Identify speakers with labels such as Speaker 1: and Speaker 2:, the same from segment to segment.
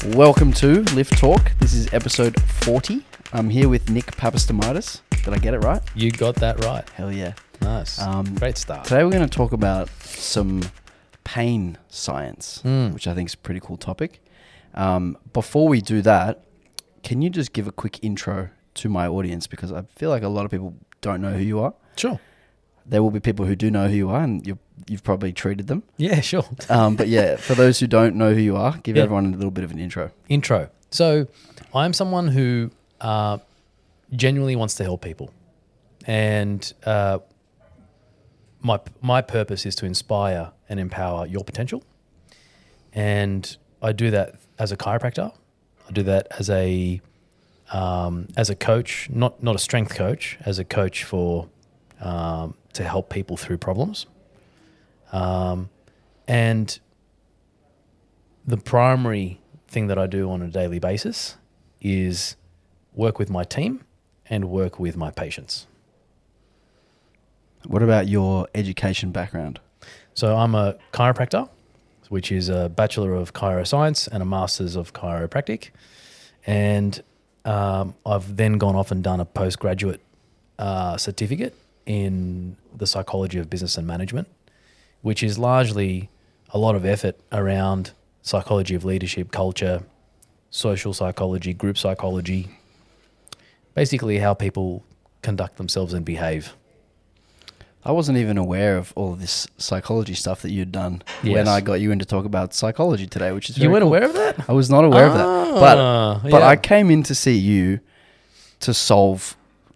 Speaker 1: Welcome to Lift Talk. This is episode 40. I'm here with Nick Papastamatis. Did I get it right?
Speaker 2: You got that right.
Speaker 1: Hell yeah.
Speaker 2: Nice. Great start.
Speaker 1: Today we're going to talk about some pain science, which I think is a pretty cool topic. Before we do that, can you just give a quick intro to my audience? Because I feel like a lot of people don't know who you are.
Speaker 2: Sure.
Speaker 1: There will be people who do know who you are, and you've probably treated them.
Speaker 2: Yeah, sure.
Speaker 1: But yeah, for those who don't know who you are, give everyone a little bit of an intro.
Speaker 2: So I'm someone who genuinely wants to help people. And my purpose is to inspire and empower your potential. And I do that as a chiropractor. I do that as a coach, not a strength coach, as a coach for to help people through problems. And the primary thing that I do on a daily basis is work with my team and work with my patients.
Speaker 1: What about your education background?
Speaker 2: So I'm a chiropractor, which is a Bachelor of Chiroscience and a Master's of Chiropractic. And I've then gone off and done a postgraduate certificate in the psychology of business and management, which is largely a lot of effort around psychology of leadership, culture, social psychology, group psychology, basically how people conduct themselves and behave.
Speaker 1: I wasn't even aware of all of this psychology stuff that you'd done
Speaker 2: Yes.
Speaker 1: when I got you in to talk about psychology today, which is
Speaker 2: You
Speaker 1: very
Speaker 2: weren't
Speaker 1: cool.
Speaker 2: aware of that?
Speaker 1: I was not aware of that. But
Speaker 2: yeah.
Speaker 1: I came in to see you to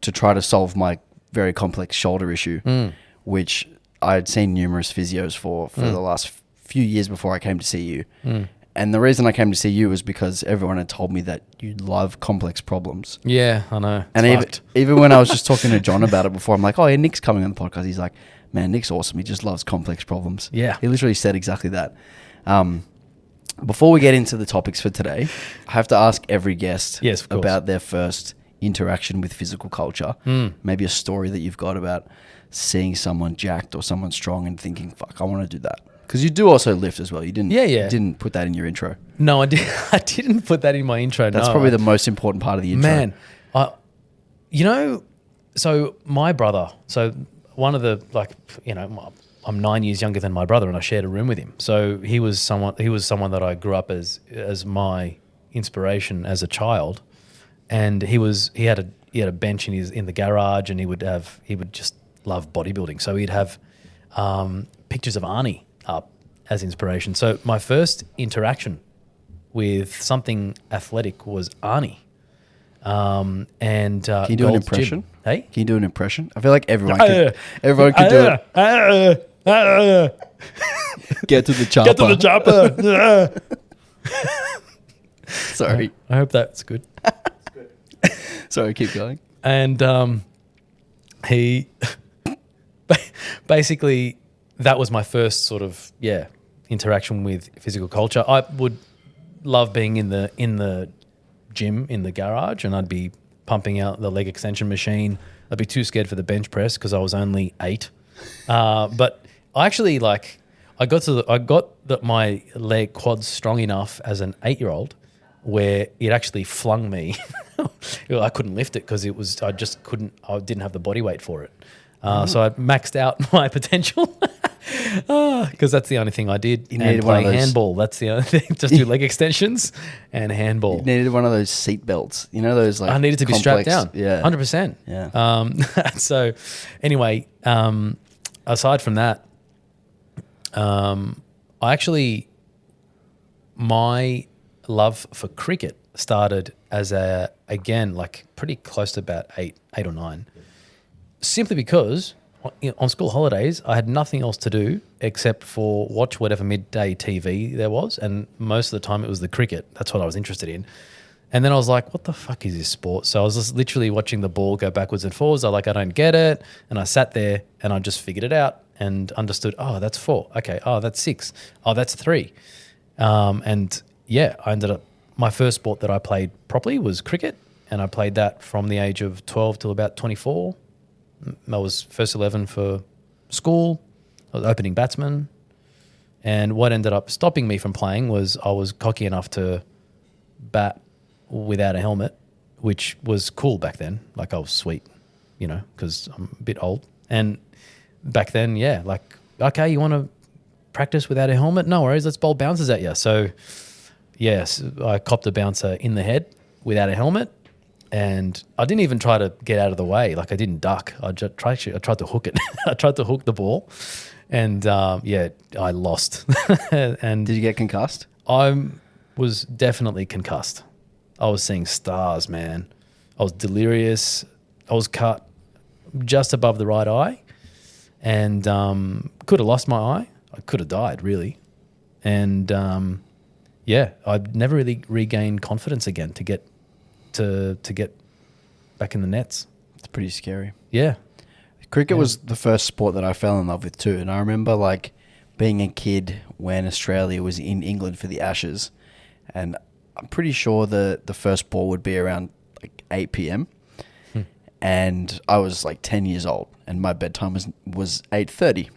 Speaker 1: try to solve my very complex shoulder issue, which I had seen numerous physios for the last few years before I came to see you. And the reason I came to see you was because everyone had told me that you love complex problems.
Speaker 2: Yeah, I know.
Speaker 1: And even when I was just talking to John about it before, I'm like, oh, yeah, Nick's coming on the podcast. He's like, man, Nick's awesome. He just loves complex problems.
Speaker 2: Yeah.
Speaker 1: He literally said exactly that. Before we get into the topics for today, I have to ask every guest
Speaker 2: Yes, of course.
Speaker 1: about their first interaction with physical culture. Maybe a story that you've got about seeing someone jacked or someone strong and thinking, fuck, I want to do that. Because you do also lift as well. You didn't.
Speaker 2: Yeah.
Speaker 1: You didn't put that in your intro.
Speaker 2: No, I didn't put that in my intro.
Speaker 1: That's probably the most important part of the intro.
Speaker 2: Man, so my brother, one of the, I'm 9 years younger than my brother and I shared a room with him. So he was someone that I grew up as my inspiration as a child. And he had a bench in the garage and he would just love bodybuilding. So he'd have pictures of Arnie up as inspiration. So my first interaction with something athletic was Arnie. Can
Speaker 1: you do an impression?
Speaker 2: Gym. Hey?
Speaker 1: Can you do an impression? I feel like everyone could do it. Get to the chopper.
Speaker 2: Get to the chopper.
Speaker 1: Sorry.
Speaker 2: I hope that's good.
Speaker 1: Sorry, keep going.
Speaker 2: And he basically, that was my first sort of interaction with physical culture. I would love being in the gym in the garage, and I'd be pumping out the leg extension machine. I'd be too scared for the bench press because I was only 8. But I actually I got my leg quads strong enough as an 8-year-old where it actually flung me. I couldn't lift it because I didn't have the body weight for it. So I maxed out my potential because that's the only thing I did.
Speaker 1: You needed
Speaker 2: and
Speaker 1: one
Speaker 2: play
Speaker 1: of those-
Speaker 2: handball. That's the only thing. Just do leg extensions and handball.
Speaker 1: You needed one of those seat belts. You know those
Speaker 2: I needed to be strapped down.
Speaker 1: Yeah.
Speaker 2: 100%.
Speaker 1: Yeah.
Speaker 2: So anyway, aside from that, my love for cricket started as pretty close to about eight or 9, simply because on school holidays I had nothing else to do except for watch whatever midday TV there was, and most of the time it was the cricket. That's what I was interested in. And then I was like, what the fuck is this sport? So I was just literally watching the ball go backwards and forwards. I don't get it. And I sat there and I just figured it out and understood, oh, that's 4. Okay. Oh, that's 6. Oh, that's 3. I ended up, my first sport that I played properly was cricket. And I played that from the age of 12 till about 24. I was first 11 for school. I was opening batsman. And what ended up stopping me from playing was I was cocky enough to bat without a helmet, which was cool back then. Like I was sweet, because I'm a bit old. And back then, yeah, like, okay, you want to practice without a helmet? No worries, let's bowl bouncers at you. So, yes, I copped a bouncer in the head without a helmet, and I didn't even try to get out of the way. Like I didn't duck. I tried to hook it. I tried to hook the ball, and I lost. And
Speaker 1: Did you get concussed?
Speaker 2: I was definitely concussed. I was seeing stars, man. I was delirious. I was cut just above the right eye, and could have lost my eye. I could have died, really. And I'd never really regained confidence again to get back in the nets.
Speaker 1: It's pretty scary.
Speaker 2: Yeah.
Speaker 1: Cricket was the first sport that I fell in love with too. And I remember like being a kid when Australia was in England for the Ashes. And I'm pretty sure the first ball would be around like 8 p.m. And I was like 10 years old and my bedtime was 8:30.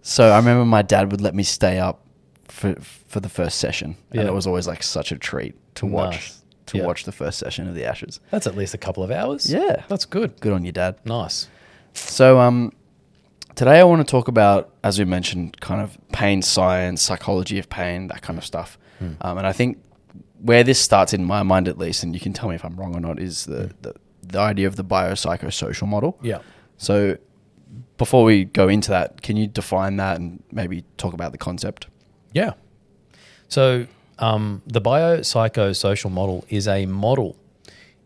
Speaker 1: So I remember my dad would let me stay up for the first session. And it was always like such a treat to watch.
Speaker 2: Nice.
Speaker 1: Watch the first session of the Ashes.
Speaker 2: That's at least a couple of hours.
Speaker 1: Yeah.
Speaker 2: That's good.
Speaker 1: Good on you, Dad.
Speaker 2: Nice.
Speaker 1: So today I want to talk about, as we mentioned, kind of pain science, psychology of pain, that kind of stuff. And I think where this starts in my mind at least, and you can tell me if I'm wrong or not, is the idea of the biopsychosocial model.
Speaker 2: Yeah.
Speaker 1: So before we go into that, can you define that and maybe talk about the concept?
Speaker 2: Yeah. So the biopsychosocial model is a model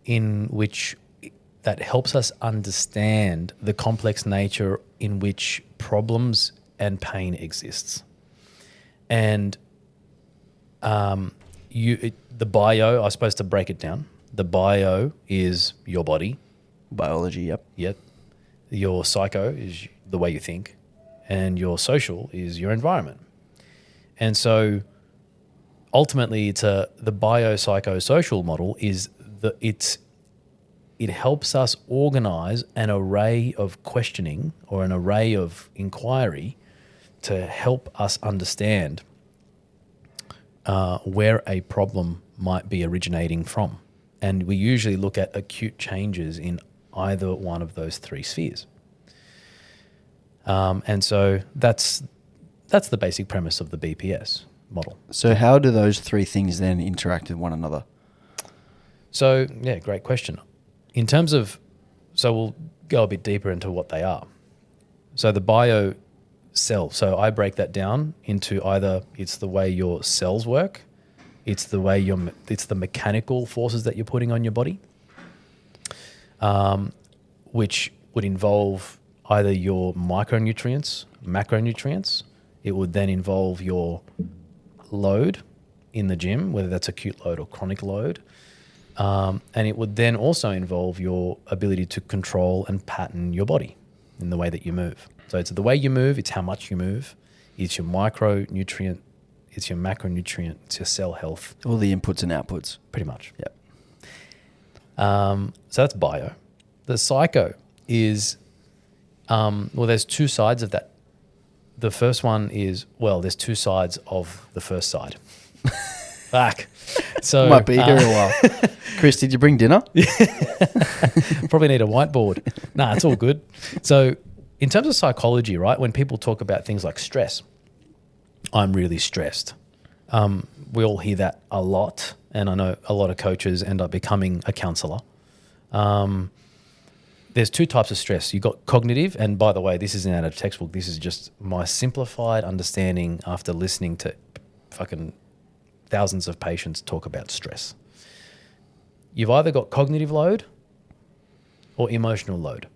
Speaker 2: in which that helps us understand the complex nature in which problems and pain exists. And the bio, I suppose to break it down, the bio is your body.
Speaker 1: Biology, yep.
Speaker 2: Yep. Your psycho is the way you think, and your social is your environment. And so ultimately the biopsychosocial model is it helps us organize an array of questioning or an array of inquiry to help us understand where a problem might be originating from. And we usually look at acute changes in either one of those three spheres. And so that's the basic premise of the BPS model.
Speaker 1: So how do those three things then interact with one another?
Speaker 2: So, yeah, great question. In terms of, so we'll go a bit deeper into what they are. So the bio cell, so I break that down into either it's the way your cells work, it's the mechanical forces that you're putting on your body, which would involve either your micronutrients, macronutrients. It would then involve your load in the gym, whether that's acute load or chronic load. And it would then also involve your ability to control and pattern your body in the way that you move. So it's the way you move, it's how much you move, it's your micronutrient, it's your macronutrient, it's your cell health.
Speaker 1: All the inputs and outputs.
Speaker 2: Pretty much.
Speaker 1: Yep.
Speaker 2: So that's bio. The psycho is, there's two sides of that. The first one is, there's two sides of the first side. Fuck. So
Speaker 1: might be here a while. Chris, did you bring dinner?
Speaker 2: Probably need a whiteboard. Nah, it's all good. So in terms of psychology, right, when people talk about things like stress, I'm really stressed. We all hear that a lot, and I know a lot of coaches end up becoming a counselor. There's two types of stress. You've got cognitive, and by the way, this isn't out of textbook. This is just my simplified understanding after listening to fucking thousands of patients talk about stress. You've either got cognitive load or emotional load.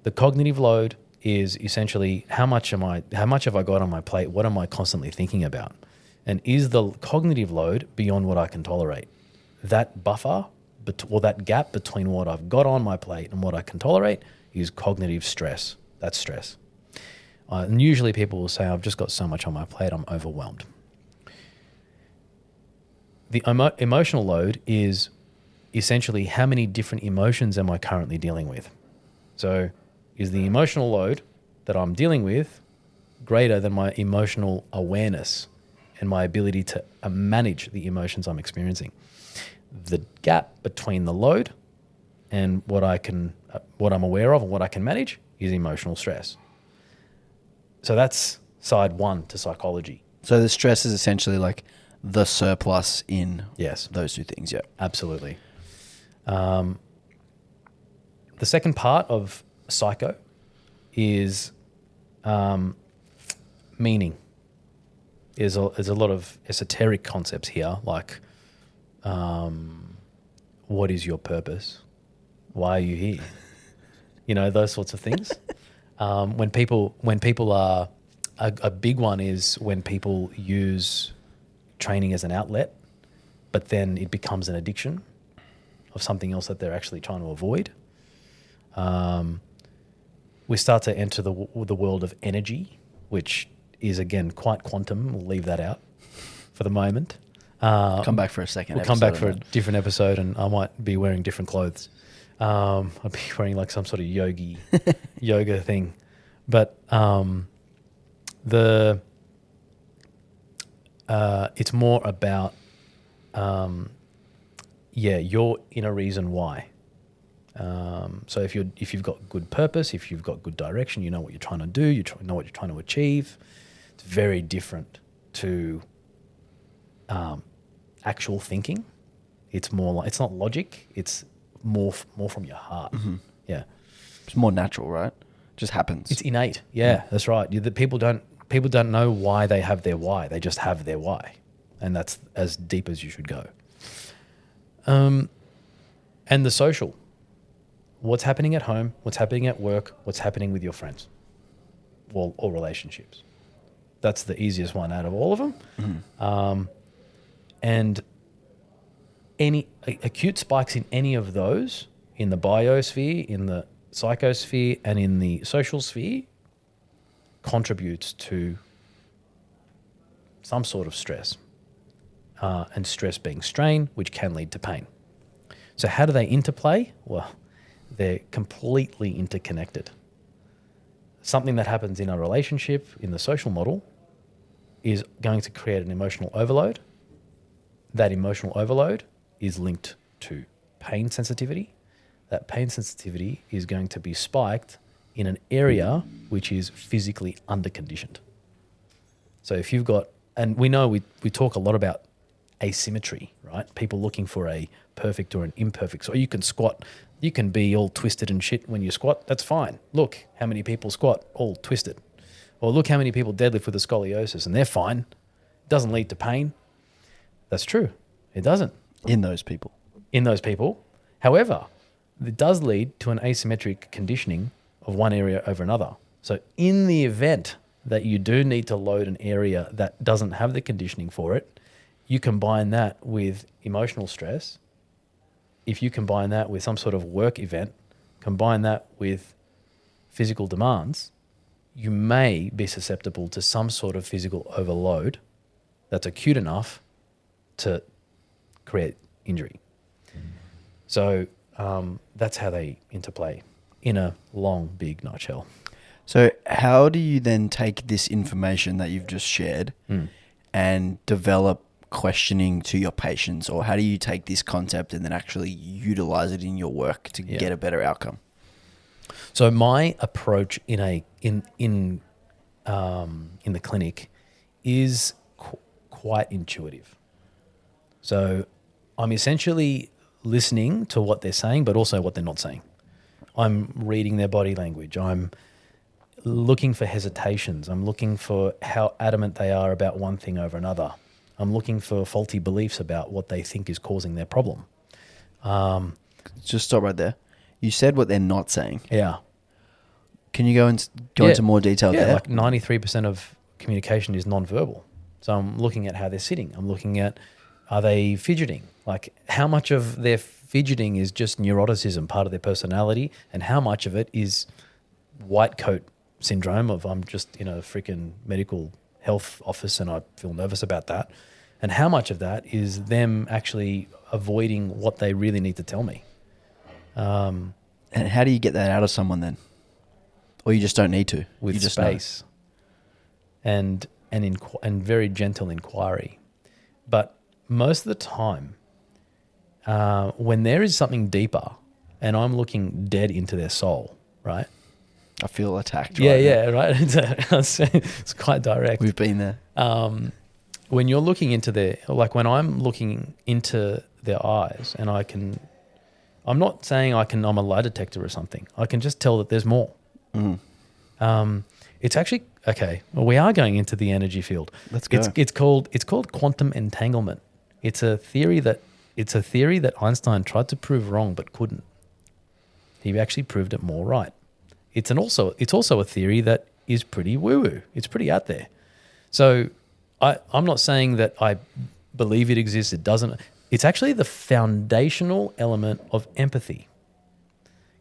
Speaker 2: The cognitive load is essentially how much have I got on my plate? What am I constantly thinking about? And is the cognitive load beyond what I can tolerate? That buffer or that gap between what I've got on my plate and what I can tolerate is cognitive stress. That's stress. And usually people will say, I've just got so much on my plate, I'm overwhelmed. The emotional load is essentially how many different emotions am I currently dealing with? So is the emotional load that I'm dealing with greater than my emotional awareness and my ability to manage the emotions I'm experiencing. The gap between the load and what I'm aware of and what I can manage is emotional stress. So that's side one to psychology.
Speaker 1: So the stress is essentially like the surplus in those two things. Yeah,
Speaker 2: absolutely. The second part of psycho is meaning. There's a lot of esoteric concepts here, like what is your purpose? Why are you here? You know, those sorts of things. When people are a big one is when people use training as an outlet, but then it becomes an addiction of something else that they're actually trying to avoid. We start to enter the world of energy, which is, again, quite quantum. We'll leave that out for the moment.
Speaker 1: Come back for a second.
Speaker 2: We'll come back for a different episode, and I might be wearing different clothes. I'll be wearing like some sort of yoga thing. But it's more about your inner reason why. So if you've got good purpose, if you've got good direction, you know what you're trying to do, you know what you're trying to achieve. It's very different to actual thinking. It's more like, it's not logic. It's more from your heart. Mm-hmm. Yeah,
Speaker 1: it's more natural, right? Just happens.
Speaker 2: It's innate. Yeah, that's right. People don't know why they have their why. They just have their why, and that's as deep as you should go. And the social. What's happening at home, what's happening at work, what's happening with your friends or relationships. That's the easiest one out of all of them. Mm-hmm. And any acute spikes in any of those, in the biosphere, in the psychosphere, and in the social sphere, contributes to some sort of stress. And stress being strain, which can lead to pain. So how do they interplay? Well, they're completely interconnected. Something that happens in a relationship, in the social model, is going to create an emotional overload. That emotional overload is linked to pain sensitivity. That pain sensitivity is going to be spiked in an area which is physically underconditioned. So if you've got, and we know we talk a lot about asymmetry, right? People looking for a perfect or an imperfect. So you can squat, you can be all twisted and shit when you squat. That's fine. Look how many people squat all twisted. Or look how many people deadlift with a scoliosis and they're fine. It doesn't lead to pain. That's true. It doesn't.
Speaker 1: In those people.
Speaker 2: However, it does lead to an asymmetric conditioning of one area over another. So in the event that you do need to load an area that doesn't have the conditioning for it, you combine that with emotional stress. If you combine that with some sort of work event, combine that with physical demands, you may be susceptible to some sort of physical overload that's acute enough to create injury. So that's how they interplay in a long, big nutshell.
Speaker 1: So how do you then take this information that you've just shared and develop questioning to your patients, or how do you take this concept and then actually utilize it in your work to get a better outcome?
Speaker 2: So my approach in the clinic is quite intuitive. So I'm essentially listening to what they're saying, but also what they're not saying. I'm reading their body language. I'm looking for hesitations. I'm looking for how adamant they are about one thing over another. I'm looking for faulty beliefs about what they think is causing their problem.
Speaker 1: Just stop right there. You said what they're not saying.
Speaker 2: Yeah.
Speaker 1: Can you go into more detail there?
Speaker 2: Yeah, like 93% of communication is nonverbal. So I'm looking at how they're sitting. I'm looking at, are they fidgeting? Like how much of their fidgeting is just neuroticism, part of their personality, and how much of it is white coat syndrome of I'm just in a freaking medical health office and I feel nervous about that. And how much of that is them actually avoiding what they really need to tell me?
Speaker 1: And how do you get that out of someone then? Or you just don't need to?
Speaker 2: With
Speaker 1: you just
Speaker 2: space. And and very gentle inquiry. But most of the time, when there is something deeper and I'm looking dead into their soul, right?
Speaker 1: I feel attacked.
Speaker 2: Right. It's quite direct.
Speaker 1: We've been there.
Speaker 2: When you're looking into when I'm looking into their eyes, and I'm not saying I'm a lie detector or something. I can just tell that there's more. It's actually okay. Well, we are going into the energy field.
Speaker 1: Let's go.
Speaker 2: It's called quantum entanglement. It's a theory that Einstein tried to prove wrong but couldn't. He actually proved it more right. It's also a theory that is pretty woo-woo. It's pretty out there. So I'm not saying that I believe it exists. It doesn't. It's actually the foundational element of empathy.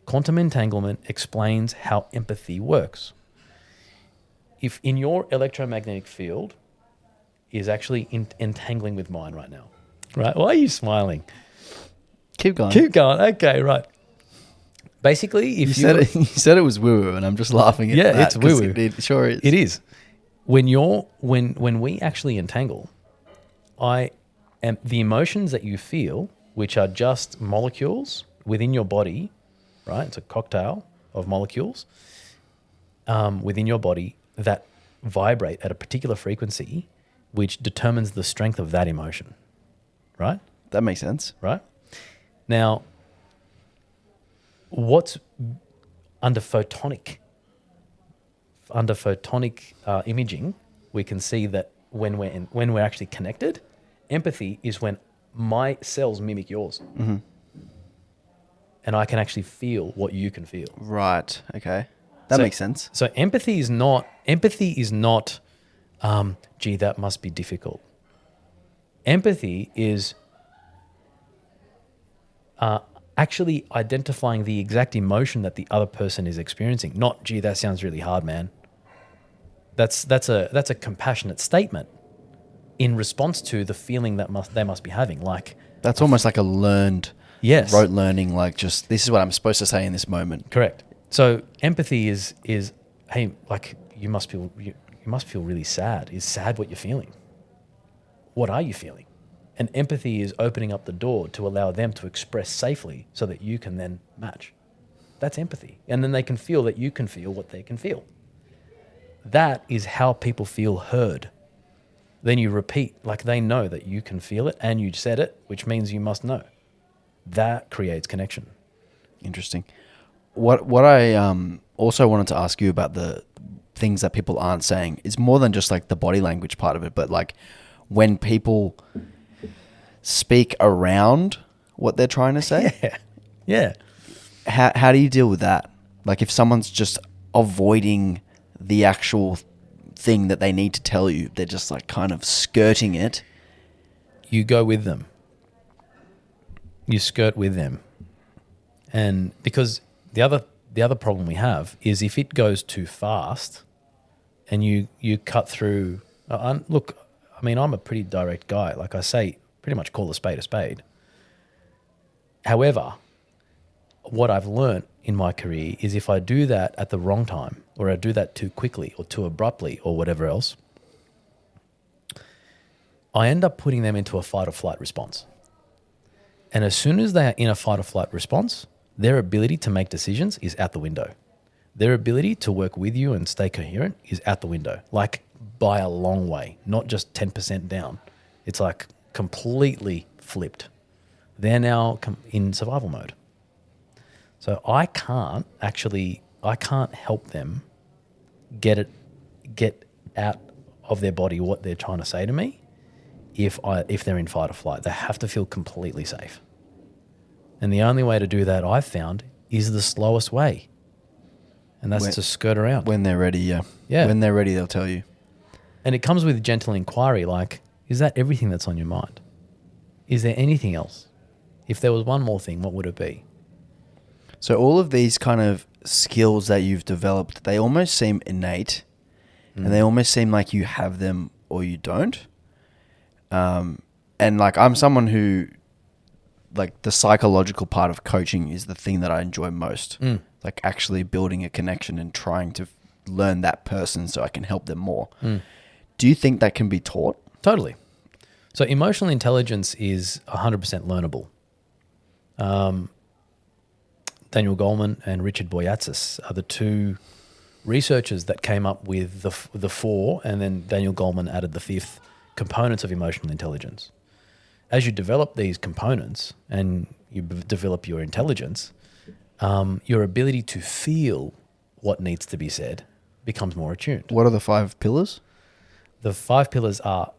Speaker 2: Quantum entanglement explains how empathy works. If in your electromagnetic field is actually entangling with mine right now, right? Why are you smiling?
Speaker 1: Keep going.
Speaker 2: Okay, right. Basically, if
Speaker 1: you said it was woo-woo, and I'm just laughing at that.
Speaker 2: Yeah, it's woo-woo.
Speaker 1: It sure is.
Speaker 2: It is. When we actually entangle, the emotions that you feel, which are just molecules within your body, right? It's a cocktail of molecules within your body that vibrate at a particular frequency, which determines the strength of that emotion, right?
Speaker 1: That makes sense.
Speaker 2: Right? Now, what's under photonic imaging, we can see that when we're actually connected, empathy is when my cells mimic yours, and I can actually feel what you can feel.
Speaker 1: Right. Okay. That makes sense.
Speaker 2: So empathy is not. Gee, that must be difficult. Empathy is actually identifying the exact emotion that the other person is experiencing. Not, gee, that sounds really hard, man. That's a compassionate statement in response to the feeling that they must be having. Like
Speaker 1: that's almost like a learned, rote learning. Like just this is what I'm supposed to say in this moment.
Speaker 2: Correct. So empathy is hey, like you must feel really sad. Is sad what you're feeling? What are you feeling? And empathy is opening up the door to allow them to express safely so that you can then match. That's empathy. And then they can feel that you can feel what they can feel. That is how people feel heard. Then you repeat, like they know that you can feel it and you said it, which means you must know. That creates connection.
Speaker 1: Interesting. What I also wanted to ask you about the things that people aren't saying is more than just like the body language part of it, but like when people speak around what they're trying to say.
Speaker 2: Yeah.
Speaker 1: How do you deal with that? Like if someone's just avoiding the actual thing that they need to tell you, they're just like kind of skirting it.
Speaker 2: You go with them. You skirt with them. And because the other problem we have is if it goes too fast and you cut through, look, I mean, I'm a pretty direct guy. Like I say, pretty much call a spade a spade. However, what I've learned in my career is if I do that at the wrong time or I do that too quickly or too abruptly or whatever else, I end up putting them into a fight or flight response. And as soon as they are in a fight or flight response, their ability to make decisions is out the window. Their ability to work with you and stay coherent is out the window, like by a long way, not just 10% down. It's like completely flipped. They're now in survival mode. So I can't help them get out of their body what they're trying to say to me if they're in fight or flight. They have to feel completely safe. And the only way to do that, I've found, is the slowest way. And that's to skirt around.
Speaker 1: When they're ready, yeah. When they're ready, they'll tell you.
Speaker 2: And it comes with gentle inquiry, like, is that everything that's on your mind? Is there anything else? If there was one more thing, what would it be?
Speaker 1: So all of these kind of skills that you've developed, they almost seem innate and they almost seem like you have them or you don't. And like I'm someone who, like the psychological part of coaching is the thing that I enjoy most. Like actually building a connection and trying to learn that person so I can help them more. Do you think that can be taught?
Speaker 2: Totally. So emotional intelligence is 100% learnable. Daniel Goleman and Richard Boyatzis are the two researchers that came up with the four, and then Daniel Goleman added the fifth components of emotional intelligence. As you develop these components and you develop your intelligence, your ability to feel what needs to be said becomes more attuned.
Speaker 1: What are the 5 pillars?
Speaker 2: The 5 pillars are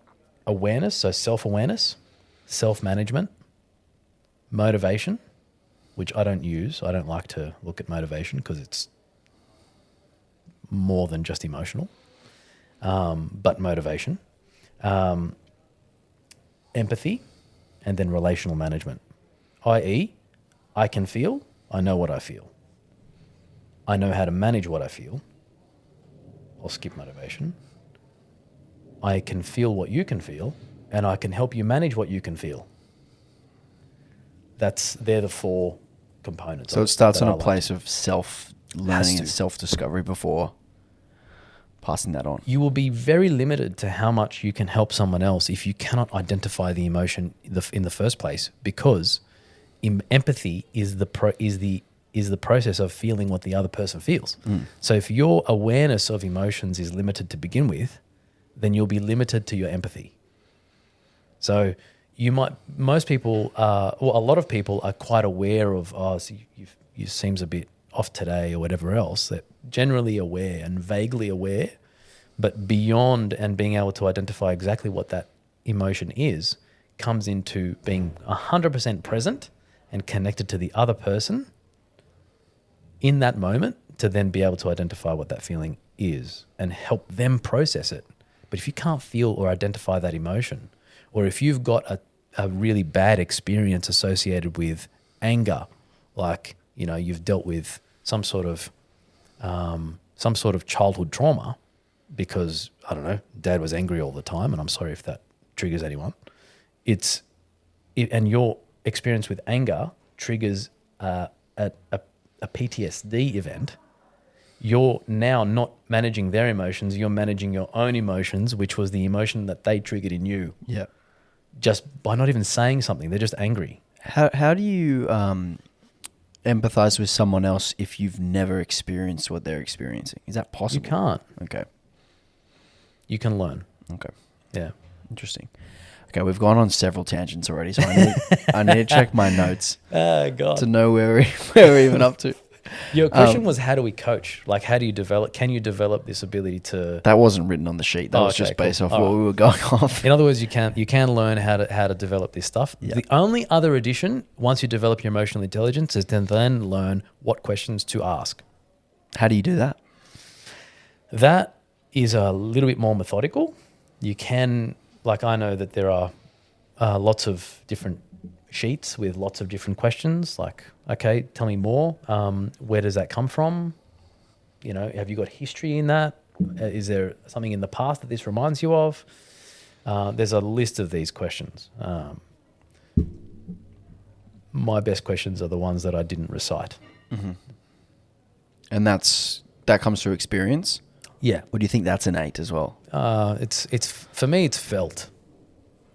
Speaker 2: awareness, so self-awareness, self-management, motivation, which I don't use. I don't like to look at motivation because it's more than just emotional, but motivation, empathy, and then relational management, i.e., I can feel, I know what I feel. I know how to manage what I feel. I'll skip motivation. I can feel what you can feel, and I can help you manage what you can feel. They're the 4 components.
Speaker 1: So it starts on a place of self-learning and self-discovery before passing that on.
Speaker 2: You will be very limited to how much you can help someone else if you cannot identify the emotion in the first place, because empathy is the process of feeling what the other person feels. So if your awareness of emotions is limited to begin with, then you'll be limited to your empathy. So a lot of people are quite aware of, so you seems a bit off today or whatever else. They're generally aware and vaguely aware, but beyond and being able to identify exactly what that emotion is comes into being 100% present and connected to the other person in that moment to then be able to identify what that feeling is and help them process it. But if you can't feel or identify that emotion, or if you've got a really bad experience associated with anger, like, you've dealt with some sort of childhood trauma because, I don't know, dad was angry all the time, and I'm sorry if that triggers anyone. And your experience with anger triggers a PTSD event. You're now not managing their emotions, you're managing your own emotions, which was the emotion that they triggered in you.
Speaker 1: Yeah.
Speaker 2: Just by not even saying something, they're just angry.
Speaker 1: How do you empathize with someone else if you've never experienced what they're experiencing? Is that possible?
Speaker 2: You can't.
Speaker 1: Okay.
Speaker 2: You can learn.
Speaker 1: Okay.
Speaker 2: Yeah.
Speaker 1: Interesting. Okay, we've gone on several tangents already, so I need to check my notes
Speaker 2: God.
Speaker 1: to know where we're even up to.
Speaker 2: Your question was, how do we coach? Like, how do you develop? Can you develop this ability to?
Speaker 1: That wasn't written on the sheet. That was just based off what we were going off.
Speaker 2: In other words, you can learn how to develop this stuff.
Speaker 1: Yeah.
Speaker 2: The only other addition, once you develop your emotional intelligence, is to then learn what questions to ask.
Speaker 1: How do you do that?
Speaker 2: That is a little bit more methodical. You can, like, I know that there are lots of different sheets with lots of different questions, like, okay, tell me more. Where does that come from? Have you got history in that? Is there something in the past that this reminds you of? There's a list of these questions. My best questions are the ones that I didn't recite.
Speaker 1: Mm-hmm. And that comes through experience?
Speaker 2: Yeah.
Speaker 1: Or do you think that's innate as well?
Speaker 2: It's for me, it's felt.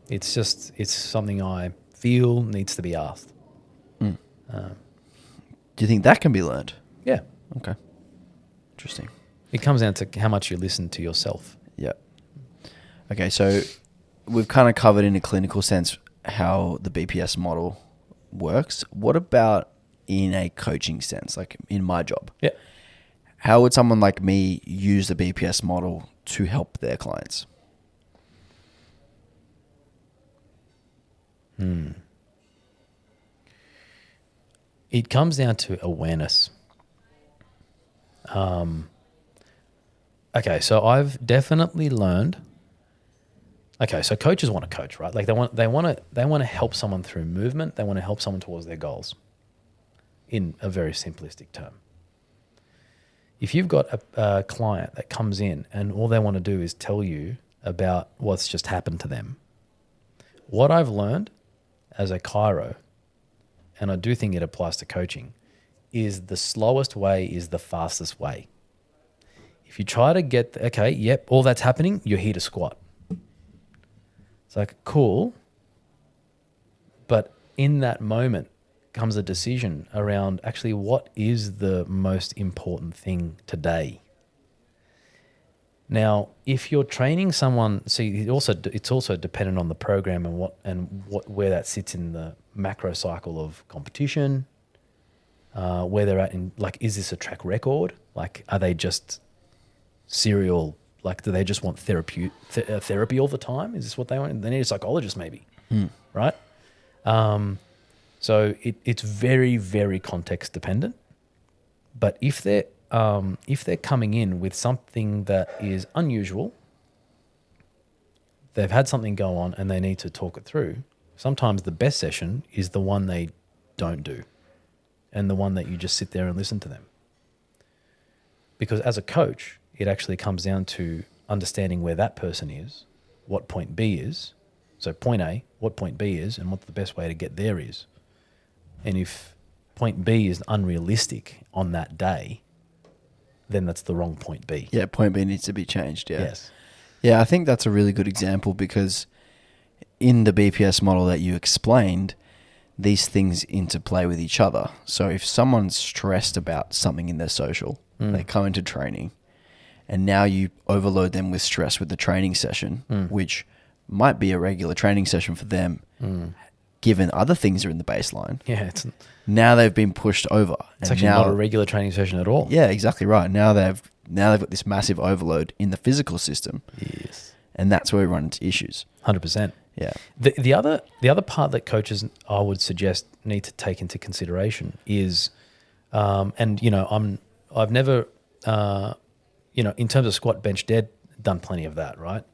Speaker 2: It's something I feel needs to be asked.
Speaker 1: Do you think that can be learned?
Speaker 2: Yeah.
Speaker 1: Okay. Interesting.
Speaker 2: It comes down to how much you listen to yourself.
Speaker 1: Yeah. Okay, so we've kind of covered in a clinical sense how the BPS model works. What about in a coaching sense, like in my job?
Speaker 2: Yeah.
Speaker 1: How would someone like me use the BPS model to help their clients?
Speaker 2: It comes down to awareness. Okay, so I've definitely learned. Okay, so coaches want to coach, right? Like they want to help someone through movement. They want to help someone towards their goals. In a very simplistic term. If you've got a client that comes in and all they want to do is tell you about what's just happened to them, what I've learned as a chiro, and I do think it applies to coaching, is the slowest way is the fastest way. If you try to get, okay, yep, all that's happening, you're here to squat. It's like, cool. But in that moment comes a decision around actually what is the most important thing today. Now, if you're training someone, see, it's also dependent on the program and where that sits in the macro cycle of competition, where they're at in, like, is this a track record? Like, are they just serial? Like, do they just want therapy all the time? Is this what they want? They need a psychologist, maybe, right? So it's very, very context dependent. But if they're coming in with something that is unusual, they've had something go on and they need to talk it through, sometimes the best session is the one they don't do and the one that you just sit there and listen to them. Because as a coach, it actually comes down to understanding where that person is, what point B is. So point A, what point B is, and what the best way to get there is. And if point B is unrealistic on that day, then that's the wrong point B.
Speaker 1: Yeah, point B needs to be changed, yeah.
Speaker 2: Yes.
Speaker 1: Yeah, I think that's a really good example because in the BPS model that you explained, these things interplay with each other. So if someone's stressed about something in their social, they come into training, and now you overload them with stress with the training session, which might be a regular training session for them, given other things are in the baseline.
Speaker 2: Yeah,
Speaker 1: now they've been pushed over.
Speaker 2: It's actually not a regular training session at all.
Speaker 1: Yeah, exactly right. Now they've got this massive overload in the physical system.
Speaker 2: Yes.
Speaker 1: And that's where we run into issues.
Speaker 2: 100%.
Speaker 1: Yeah.
Speaker 2: The other part that coaches, I would suggest, need to take into consideration is, and I've never, in terms of squat, bench, dead, done plenty of that, right?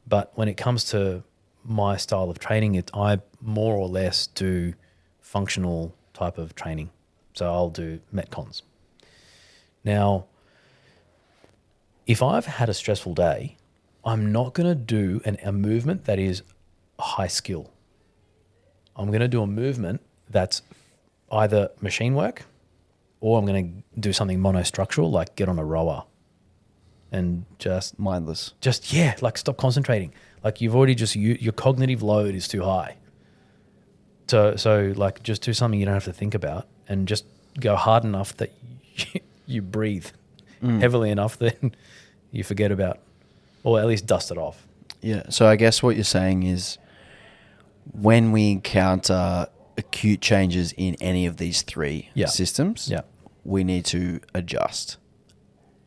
Speaker 2: But when it comes to my style of training, I more or less do functional type of training. So I'll do Metcons. Now, if I've had a stressful day, I'm not going to do a movement that is high skill. I'm going to do a movement that's either machine work or I'm going to do something monostructural, like get on a rower and just...
Speaker 1: mindless.
Speaker 2: Like stop concentrating. Like you've already your cognitive load is too high. So like just do something you don't have to think about and just go hard enough that you breathe heavily enough that you forget about, or at least dust it off.
Speaker 1: Yeah. So I guess what you're saying is when we encounter acute changes in any of these three systems, we need to adjust.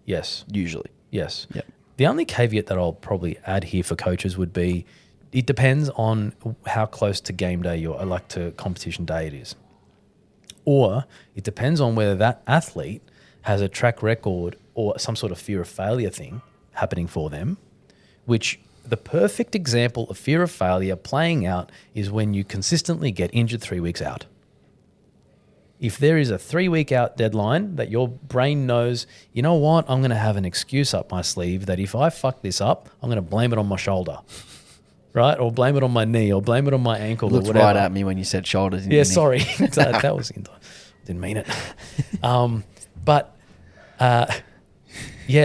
Speaker 2: Yes.
Speaker 1: Usually.
Speaker 2: Yes.
Speaker 1: Yep.
Speaker 2: The only caveat that I'll probably add here for coaches would be it depends on how close to game day to competition day it is. Or it depends on whether that athlete has a track record or some sort of fear of failure thing happening for them, which the perfect example of fear of failure playing out is when you consistently get injured 3 weeks out. If there is a 3-week out deadline that your brain knows, you know what, I'm going to have an excuse up my sleeve that if I fuck this up, I'm going to blame it on my shoulder, right? Or blame it on my knee or blame it on my ankle or whatever.
Speaker 1: Looked right at me when you said shoulders.
Speaker 2: Yeah, sorry. that was, didn't mean it.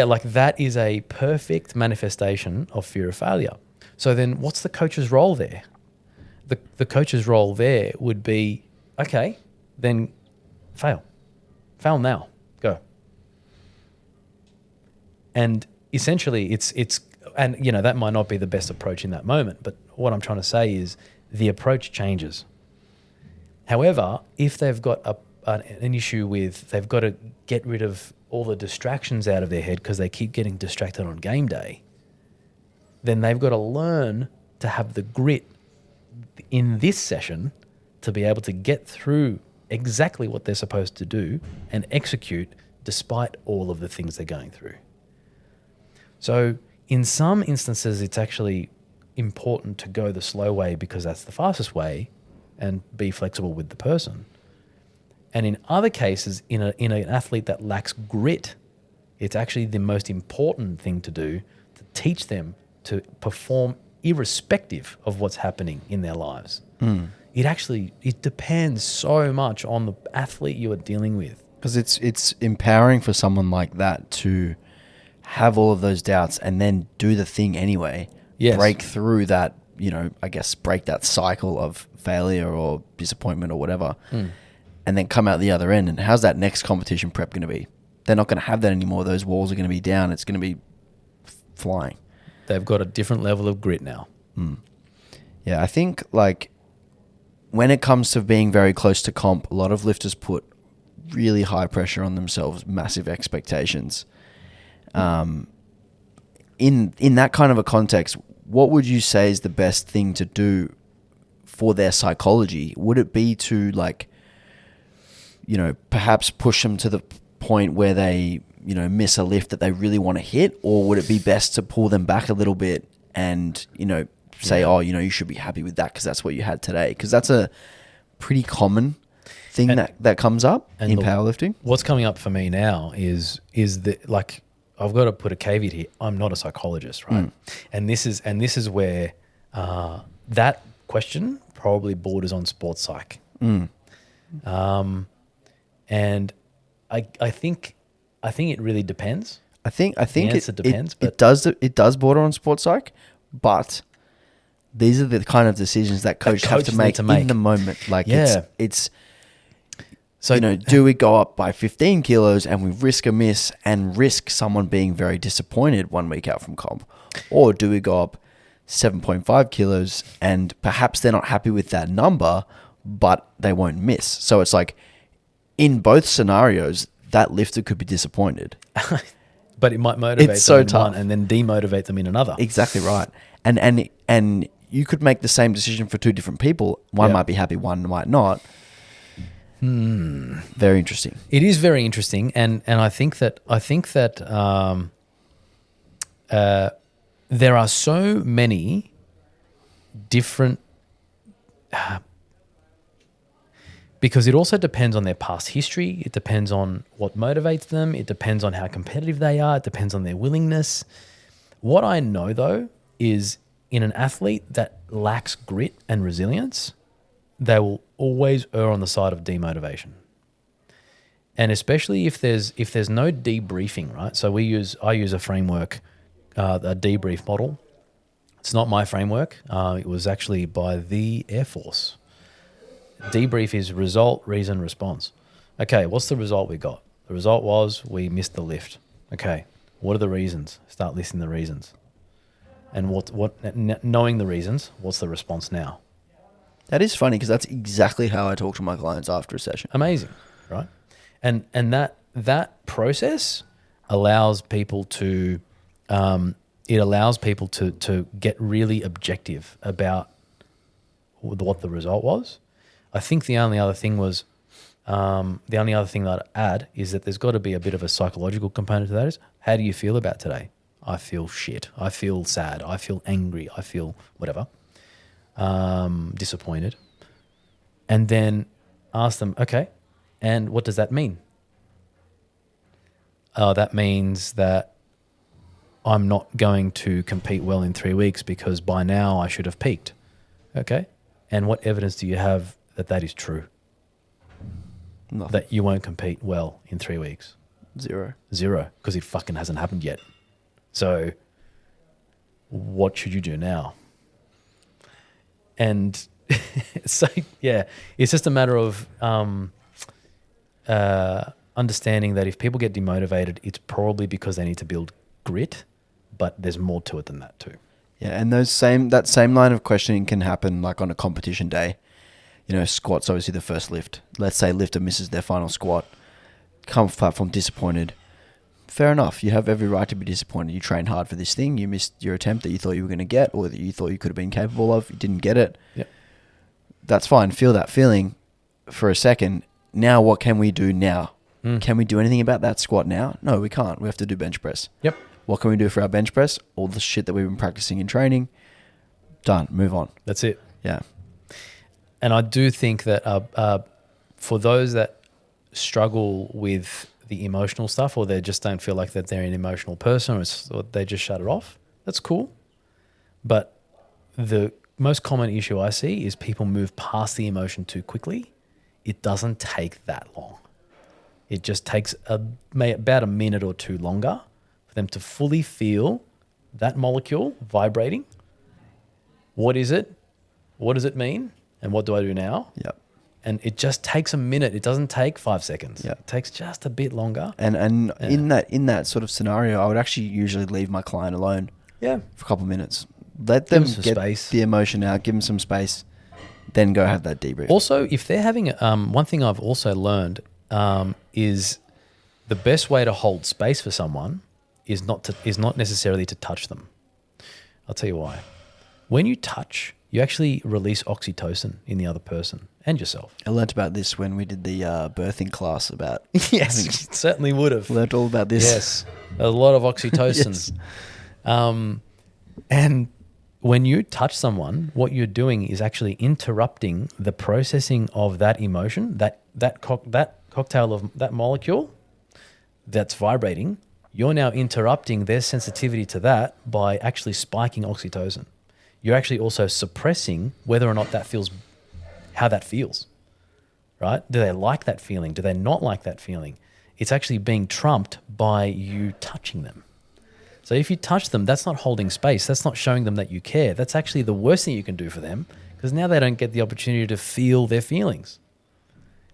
Speaker 2: Like that is a perfect manifestation of fear of failure. So then what's the coach's role there? The coach's role there would be, okay, then fail now, go. And essentially it's that might not be the best approach in that moment, but what I'm trying to say is the approach changes. However, if they've got an issue with, they've got to get rid of all the distractions out of their head because they keep getting distracted on game day, then they've got to learn to have the grit in this session to be able to get through exactly what they're supposed to do and execute despite all of the things they're going through. So in some instances, it's actually important to go the slow way because that's the fastest way and be flexible with the person. And in other cases, in an athlete that lacks grit, it's actually the most important thing to do to teach them to perform irrespective of what's happening in their lives. It depends so much on the athlete you are dealing with.
Speaker 1: Because it's empowering for someone like that to have all of those doubts, and then do the thing anyway.
Speaker 2: Yes.
Speaker 1: Break through that, I guess break that cycle of failure or disappointment or whatever, and then come out the other end. And how's that next competition prep going to be? They're not going to have that anymore. Those walls are going to be down. It's going to be flying.
Speaker 2: They've got a different level of grit now.
Speaker 1: Yeah, I think like when it comes to being very close to comp, a lot of lifters put really high pressure on themselves, massive expectations. In that kind of a context, what would you say is the best thing to do for their psychology? Would it be to perhaps push them to the point where they, miss a lift that they really want to hit? Or would it be best to pull them back a little bit and, say, you should be happy with that because that's what you had today? Because that's a pretty common thing that comes up in powerlifting.
Speaker 2: What's coming up for me now is that, like, I've got to put a caveat here. I'm not a psychologist, right? And this is where that question probably borders on sports psych. And I think it really depends.
Speaker 1: I think
Speaker 2: the answer depends.
Speaker 1: But it does border on sports psych, but these are the kind of decisions that coaches have to make in the moment. Like, it's so, do we go up by 15 kilos and we risk a miss and risk someone being very disappointed 1 week out from comp? Or do we go up 7.5 kilos and perhaps they're not happy with that number, but they won't miss? So it's like, in both scenarios, that lifter could be disappointed.
Speaker 2: But it might motivate them in one and then demotivate them in another.
Speaker 1: Exactly right. And you could make the same decision for two different people. One might be happy, one might not. Very interesting.
Speaker 2: It is very interesting, and I think that there are so many different. Because it also depends on their past history. It depends on what motivates them. It depends on how competitive they are. It depends on their willingness. What I know, though, is in an athlete that lacks grit and resilience, they will always err on the side of demotivation. And especially if there's no debriefing, right? So I use a framework, a debrief model. It's not my framework. It was actually by the Air Force. Debrief is result, reason, response. Okay, what's the result we got? The result was we missed the lift. Okay, what are the reasons? Start listing the reasons. And knowing the reasons, what's the response now?
Speaker 1: That is funny because that's exactly how I talk to my clients after a session.
Speaker 2: Amazing, right? And that process allows people to to get really objective about what the result was. I think the only other thing that I'd add is that there's got to be a bit of a psychological component to that. Is, how do you feel about today? I feel shit. I feel sad. I feel angry. I feel whatever. Disappointed. And then ask them, okay, and what does that mean? That means that I'm not going to compete well in 3 weeks because by now I should have peaked. Okay. And what evidence do you have that is true?
Speaker 1: Nothing.
Speaker 2: That you won't compete well in 3 weeks?
Speaker 1: Zero.
Speaker 2: Because it fucking hasn't happened yet. So what should you do now? And so, yeah, it's just a matter of understanding that if people get demotivated, it's probably because they need to build grit, but there's more to it than that too.
Speaker 1: Yeah, and that same line of questioning can happen like on a competition day. Squat's obviously the first lift. Let's say lifter misses their final squat, comes off platform disappointed. Fair enough. You have every right to be disappointed. You trained hard for this thing. You missed your attempt that you thought you were going to get or that you thought you could have been capable of. You didn't get it.
Speaker 2: Yep.
Speaker 1: That's fine. Feel that feeling for a second. Now what can we do now? Can we do anything about that squat now? No, we can't. We have to do bench press.
Speaker 2: Yep.
Speaker 1: What can we do for our bench press? All the shit that we've been practicing in training. Done. Move on.
Speaker 2: That's it.
Speaker 1: Yeah.
Speaker 2: And I do think that for those that struggle with the emotional stuff or they just don't feel like that they're an emotional person or they just shut it off, that's cool. But the most common issue I see is people move past the emotion too quickly. It doesn't take that long. It just takes about a minute or two longer for them to fully feel that molecule vibrating. What is it? What does it mean? And what do I do now?
Speaker 1: Yep.
Speaker 2: And it just takes a minute. It doesn't take 5 seconds.
Speaker 1: Yep.
Speaker 2: It takes just a bit longer.
Speaker 1: And in that sort of scenario, I would actually usually leave my client alone
Speaker 2: Yeah.
Speaker 1: for a couple of minutes. Let them
Speaker 2: some
Speaker 1: get
Speaker 2: space.
Speaker 1: the emotion out, give them some space, then go have that debrief.
Speaker 2: Also, if they're having, one thing I've also learned is the best way to hold space for someone is not necessarily to touch them. I'll tell you why. When you touch, you actually release oxytocin in the other person and yourself.
Speaker 1: I learnt about this when we did the birthing class about.
Speaker 2: Yes, you certainly would have.
Speaker 1: Learnt all about this.
Speaker 2: Yes, a lot of oxytocin.
Speaker 1: Yes.
Speaker 2: And when you touch someone, what you're doing is actually interrupting the processing of that emotion, that cocktail of that molecule that's vibrating. You're now interrupting their sensitivity to that by actually spiking oxytocin. You're actually also suppressing whether or not how that feels, right? Do they like that feeling? Do they not like that feeling? It's actually being trumped by you touching them. So if you touch them, that's not holding space. That's not showing them that you care. That's actually the worst thing you can do for them, because now they don't get the opportunity to feel their feelings,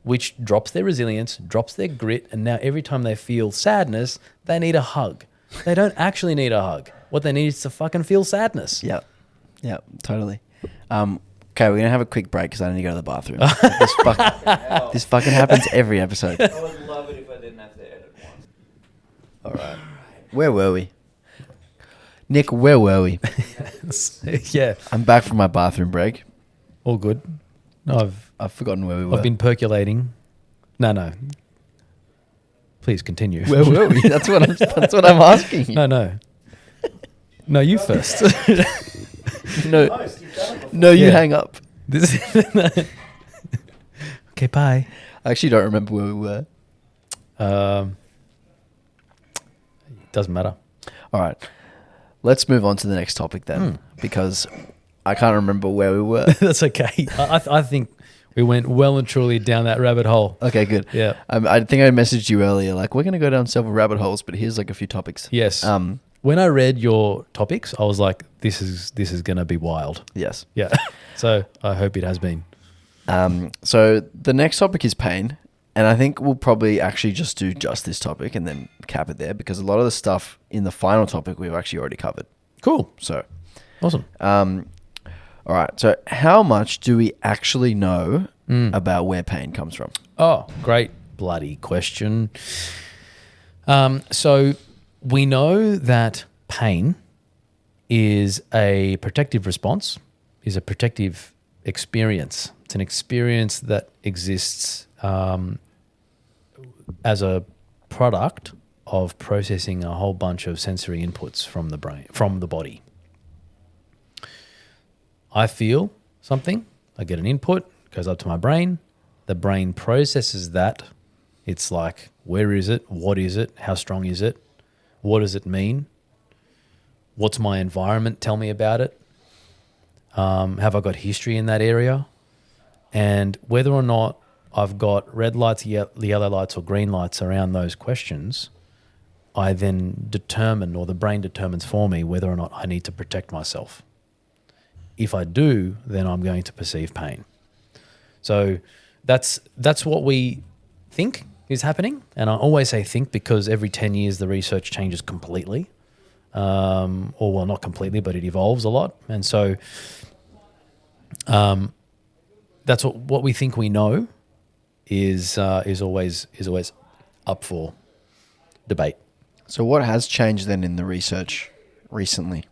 Speaker 2: which drops their resilience, drops their grit, and now every time they feel sadness, they need a hug. They don't actually need a hug. What they need is to fucking feel sadness.
Speaker 1: Yep. Yep. Totally. Okay, we're gonna have a quick break because I need to go to the bathroom. This fucking happens every episode.
Speaker 3: I would love it if I didn't have to edit once.
Speaker 1: All right. Where were we? Nick, where were we?
Speaker 2: Yeah,
Speaker 1: I'm back from my bathroom break.
Speaker 2: all good. No,
Speaker 1: I've forgotten where we were.
Speaker 2: I've been percolating. No. Please continue.
Speaker 1: Where were we? That's what I'm asking you.
Speaker 2: No, you first.
Speaker 1: No,
Speaker 3: Nice, you've done it before.
Speaker 1: no, you
Speaker 2: Yeah.
Speaker 1: hang up.
Speaker 2: Okay, bye.
Speaker 1: I actually don't remember where we were.
Speaker 2: Doesn't matter.
Speaker 1: All right. Let's move on to the next topic then, because I can't remember where we were.
Speaker 2: That's okay. I think we went well and truly down that rabbit hole.
Speaker 1: Okay, good.
Speaker 2: Yeah.
Speaker 1: I think I messaged you earlier, like, we're going to go down several rabbit holes, but here's like a few topics.
Speaker 2: Yes. When I read your topics, I was like, this is going to be wild.
Speaker 1: Yes.
Speaker 2: Yeah. So I hope it has been.
Speaker 1: So the next topic is pain. And I think we'll probably actually just do just this topic and then cap it there, because a lot of the stuff in the final topic we've actually already covered.
Speaker 2: Cool.
Speaker 1: So,
Speaker 2: Awesome.
Speaker 1: all right. So how much do we actually know about where pain comes from?
Speaker 2: Oh, great bloody question. So we know that pain is a protective response, is a protective experience. It's an experience that exists as a product of processing a whole bunch of sensory inputs from the brain, from the body. I feel something, I get an input, goes up to my brain, the brain processes that. It's like, where is it? What is it? How strong is it? What does it mean? What's my environment? Tell me about it. Have I got history in that area? And whether or not I've got red lights, yellow lights, or green lights around those questions, I then determine, or the brain determines for me, whether or not I need to protect myself. If I do, then I'm going to perceive pain. So that's what we think is happening. And I always say think, because every 10 years the research changes completely. Or well, not completely, but it evolves a lot. And so that's what we think we know is always up for debate.
Speaker 1: So what has changed then in the research recently?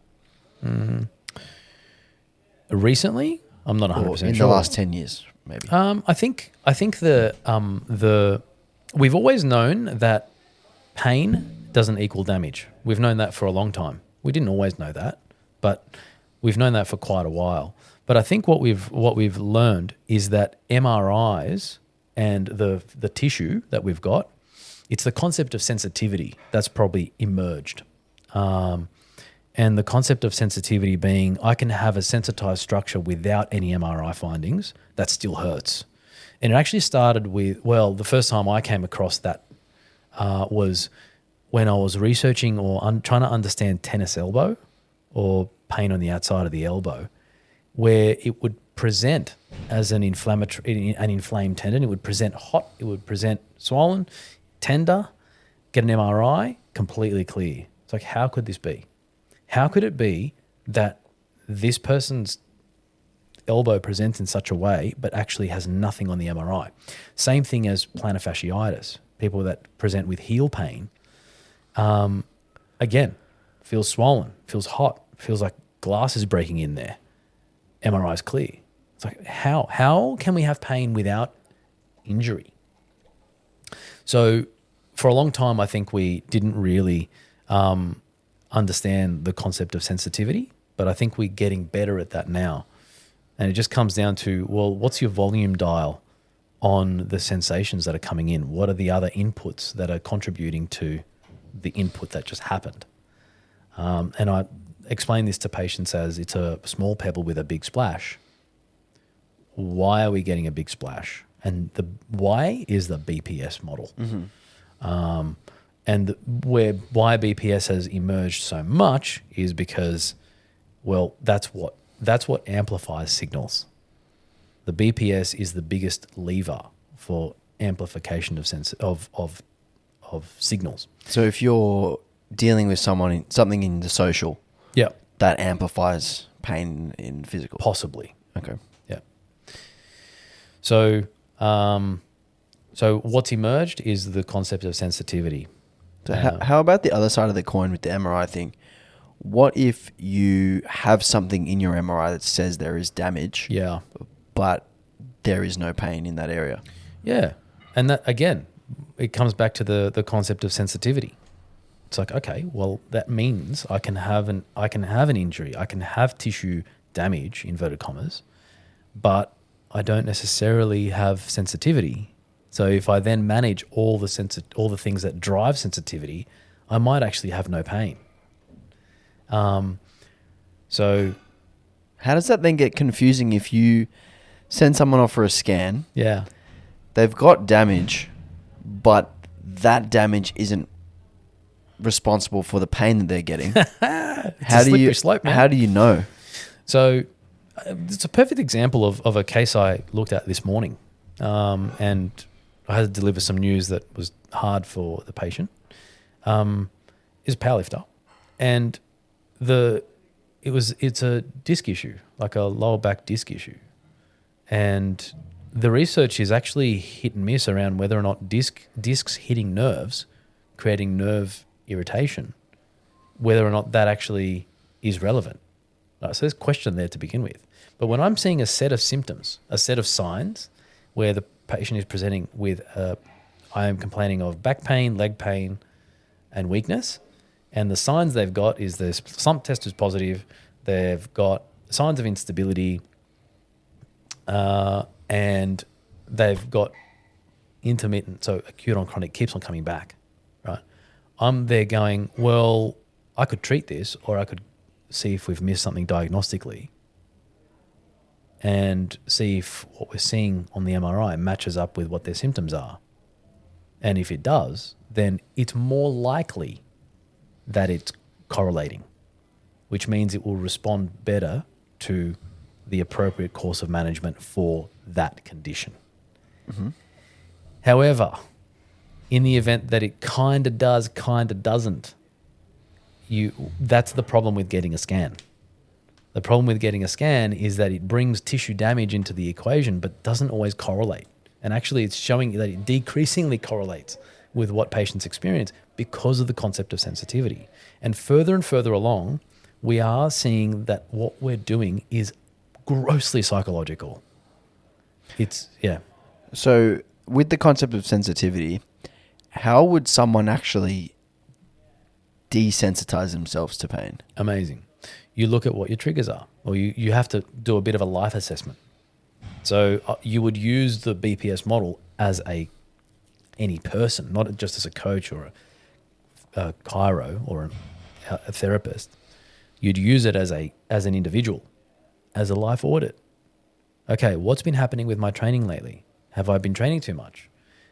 Speaker 2: Recently, I'm not 100%
Speaker 1: Or
Speaker 2: sure.
Speaker 1: in the last 10 years, maybe?
Speaker 2: I think the we've always known that pain doesn't equal damage. We've known that for a long time. We didn't always know that, but we've known that for quite a while. But I think what we've learned is that MRIs and the tissue that we've got, it's the concept of sensitivity that's probably emerged. And the concept of sensitivity being, I can have a sensitized structure without any MRI findings that still hurts. And it actually started with, well, the first time I came across that was when I was researching or trying to understand tennis elbow or pain on the outside of the elbow, where it would present as an inflamed tendon. It would present hot. It would present swollen, tender. Get an MRI, completely clear. It's like, how could this be? How could it be that this person's elbow presents in such a way but actually has nothing on the MRI? Same thing as plantar fasciitis. People that present with heel pain, again, feels swollen, feels hot, feels like glass is breaking in there. MRI is clear. It's like, how can we have pain without injury? So for a long time, I think we didn't really understand the concept of sensitivity, but I think we're getting better at that now. And it just comes down to, well, what's your volume dial on the sensations that are coming in? What are the other inputs that are contributing to the input that just happened? And I explain this to patients as it's a small pebble with a big splash. Why are we getting a big splash? And the why is the BPS model. And why BPS has emerged so much is because, well, that's what amplifies signals. The BPS is the biggest lever for amplification of signals.
Speaker 1: So if you're dealing with something in the social,
Speaker 2: Yeah,
Speaker 1: that amplifies pain in physical.
Speaker 2: possibly.
Speaker 1: Okay.
Speaker 2: Yeah. So what's emerged is the concept of sensitivity.
Speaker 1: So how about the other side of the coin with the MRI thing? What if you have something in your MRI that says there is damage,
Speaker 2: Yeah.
Speaker 1: but there is no pain in that area?
Speaker 2: Yeah. And that, again, it comes back to the concept of sensitivity. It's like, okay, well, that means I can have an injury, I can have tissue damage, inverted commas, but I don't necessarily have sensitivity. So if I then manage all the things that drive sensitivity, I might actually have no pain. So
Speaker 1: How does that then get confusing if you send someone off for a scan,
Speaker 2: yeah,
Speaker 1: they've got damage, but that damage isn't responsible for the pain that they're getting?
Speaker 2: a slippery slope, man.
Speaker 1: How do you know?
Speaker 2: So it's a perfect example of a case I looked at this morning, and I had to deliver some news that was hard for the patient. Is a powerlifter, and it's a disc issue, like a lower back disc issue, and the research is actually hit and miss around whether or not discs hitting nerves, creating nerve irritation, whether or not that actually is relevant. So there's a question there to begin with. But when I'm seeing a set of symptoms, a set of signs where the patient is presenting with, I am complaining of back pain, leg pain, and weakness, and the signs they've got is their slump test is positive, they've got signs of instability, and they've got intermittent, so acute on chronic, keeps on coming back, right? I'm there going, well, I could treat this, or I could see if we've missed something diagnostically and see if what we're seeing on the MRI matches up with what their symptoms are. And if it does, then it's more likely that it's correlating, which means it will respond better to the appropriate course of management for that condition.
Speaker 1: Mm-hmm.
Speaker 2: However, in the event that it kind of does, kind of doesn't, that's the problem with getting a scan. The problem with getting a scan is that it brings tissue damage into the equation, but doesn't always correlate. And actually, it's showing that it decreasingly correlates with what patients experience because of the concept of sensitivity. And further along, we are seeing that what we're doing is grossly psychological.
Speaker 1: So with the concept of sensitivity, how would someone actually desensitize themselves to pain?
Speaker 2: Amazing. You look at what your triggers are, or you have to do a bit of a life assessment. So you would use the BPS model as any person, not just as a coach or a chiro or a therapist. You'd use it as an individual, as a life audit. Okay, what's been happening with my training lately? Have I been training too much?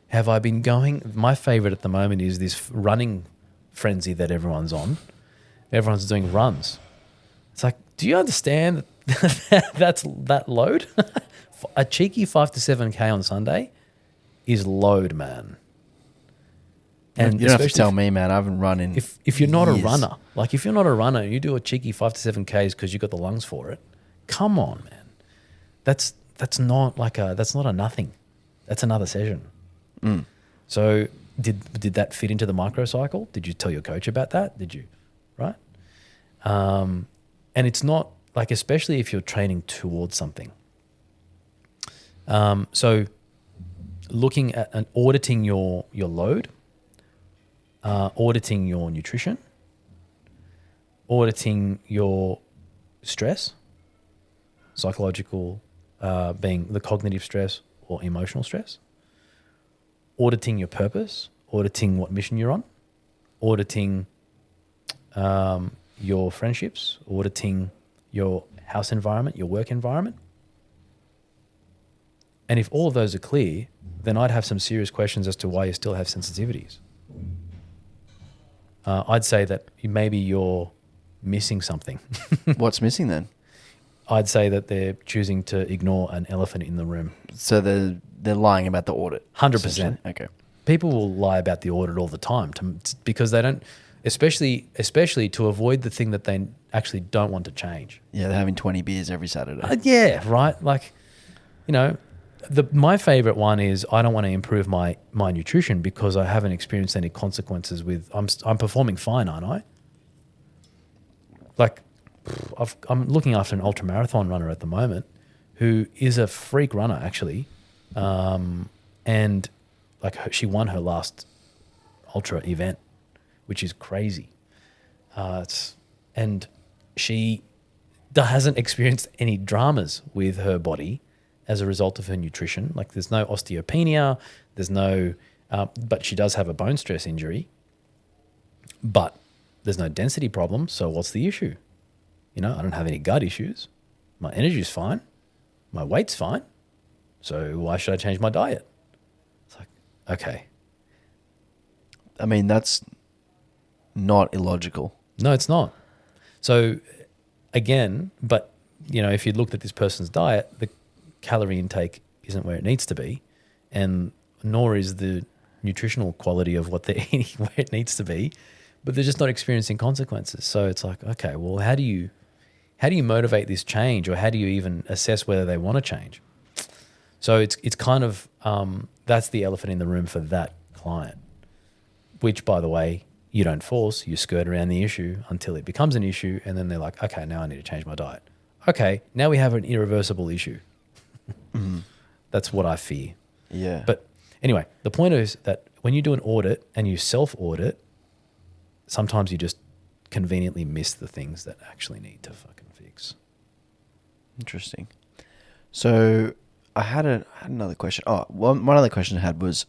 Speaker 2: Have I been going? My favorite at the moment is this running frenzy that everyone's on. Everyone's doing runs. It's like, do you understand that's that load? A cheeky 5 to 7K on Sunday is load, man.
Speaker 1: And you don't have to
Speaker 2: especially
Speaker 1: tell me, man. I haven't run in.
Speaker 2: if you're not a
Speaker 1: years.
Speaker 2: runner, like if you're not a runner and you do a cheeky 5 to 7Ks because you've got the lungs for it, come on, man. That's not a nothing. That's another session. So did that fit into the microcycle? Did you tell your coach about that? Did you? Right? And it's not like, especially if you're training towards something. So looking at and auditing your load, auditing your nutrition, auditing your stress, psychological, being the cognitive stress or emotional stress, auditing your purpose, auditing what mission you're on, auditing your friendships, auditing your house environment, your work environment. And if all of those are clear, then I'd have some serious questions as to why you still have sensitivities. I'd say that maybe you're missing something.
Speaker 1: What's missing then?
Speaker 2: I'd say that they're choosing to ignore an elephant in the room.
Speaker 1: So they're lying about the audit.
Speaker 2: 100%.
Speaker 1: Okay.
Speaker 2: People will lie about the audit all the time because they don't, especially to avoid the thing that they actually don't want to change.
Speaker 1: Yeah, they're having 20 beers every Saturday.
Speaker 2: Yeah, right. Like, you know, my favorite one is I don't want to improve my nutrition because I haven't experienced any consequences with I'm performing fine, aren't I? Like, I'm looking after an ultra marathon runner at the moment who is a freak runner actually, and like she won her last ultra event, which is crazy. And she hasn't experienced any dramas with her body as a result of her nutrition. Like there's no osteopenia, there's no, but she does have a bone stress injury, but there's no density problem. So what's the issue? You know, I don't have any gut issues. My energy's fine. My weight's fine. So why should I change my diet? It's like, okay.
Speaker 1: I mean, that's not illogical.
Speaker 2: No, it's not. So again, but you know, if you looked at this person's diet, the calorie intake isn't where it needs to be, and nor is the nutritional quality of what they're eating where it needs to be, but they're just not experiencing consequences. So it's like, okay, well, how do you motivate this change, or how do you even assess whether they want to change? So it's kind of that's the elephant in the room for that client, which, by the way, you don't force. You skirt around the issue until it becomes an issue, and then they're like, okay, now I need to change my diet. Okay, now we have an irreversible issue. That's what I fear.
Speaker 1: Yeah.
Speaker 2: But anyway, the point is that when you do an audit and you self-audit, sometimes you just conveniently miss the things that actually need to fucking fix.
Speaker 1: Interesting. So I had another question. Oh, one other question I had was,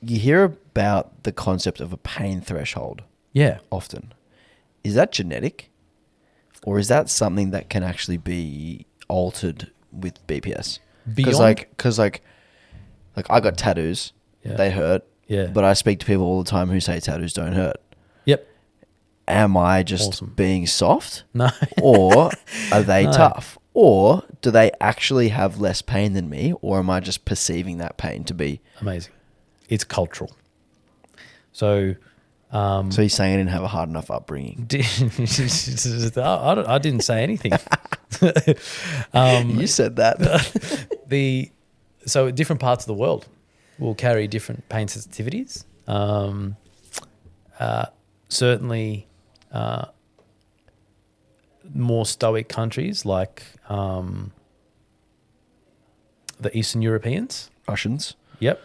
Speaker 1: you hear about the concept of a pain threshold.
Speaker 2: Yeah.
Speaker 1: Often. Is that genetic, or is that something that can actually be altered with BPS? Because like I got tattoos.
Speaker 2: Yeah.
Speaker 1: They hurt.
Speaker 2: Yeah.
Speaker 1: But I speak to people all the time who say tattoos don't hurt.
Speaker 2: Yep.
Speaker 1: Am I just
Speaker 2: Awesome.
Speaker 1: being soft?
Speaker 2: No.
Speaker 1: Or are they
Speaker 2: No.
Speaker 1: tough? Or do they actually have less pain than me? Or am I just perceiving that pain to be...
Speaker 2: Amazing. It's cultural. So...
Speaker 1: So you're saying I didn't have a hard enough upbringing?
Speaker 2: I didn't say anything.
Speaker 1: You said that.
Speaker 2: So different parts of the world will carry different pain sensitivities. Certainly, more stoic countries like the Eastern Europeans.
Speaker 1: Russians.
Speaker 2: Yep.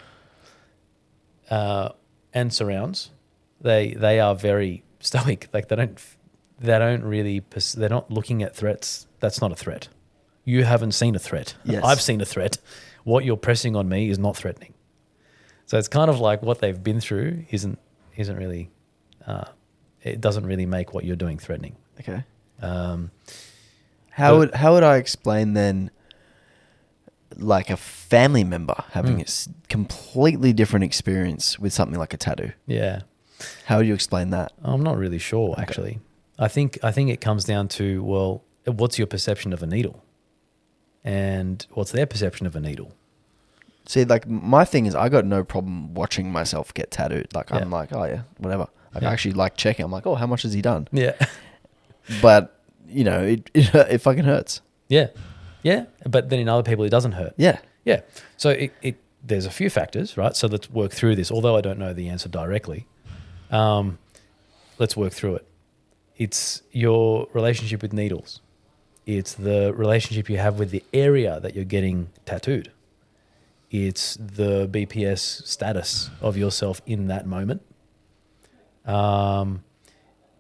Speaker 2: And surrounds. They are very stoic. Like they're not looking at threats. That's not a threat. You haven't seen a threat.
Speaker 1: Yes.
Speaker 2: I've seen a threat. What you're pressing on me is not threatening. So it's kind of like what they've been through isn't really, it doesn't really make what you're doing threatening.
Speaker 1: Okay. How would I explain then, like a family member having a completely different experience with something like a tattoo?
Speaker 2: Yeah.
Speaker 1: How do you explain that?
Speaker 2: I'm not really sure, actually. I think it comes down to, well, what's your perception of a needle? And what's their perception of a needle?
Speaker 1: See, like, my thing is I got no problem watching myself get tattooed. Like,
Speaker 2: Yeah.
Speaker 1: I'm like, oh, yeah, whatever. Like,
Speaker 2: Yeah.
Speaker 1: I actually like checking. I'm like, oh, how much has he done?
Speaker 2: Yeah.
Speaker 1: But, you know, it fucking hurts.
Speaker 2: Yeah. Yeah. But then in other people, it doesn't hurt.
Speaker 1: Yeah.
Speaker 2: Yeah. So there's a few factors, right? So let's work through this. Although I don't know the answer directly, let's work through it. It's your relationship with needles. It's the relationship you have with the area that you're getting tattooed. It's the BPS status of yourself in that moment.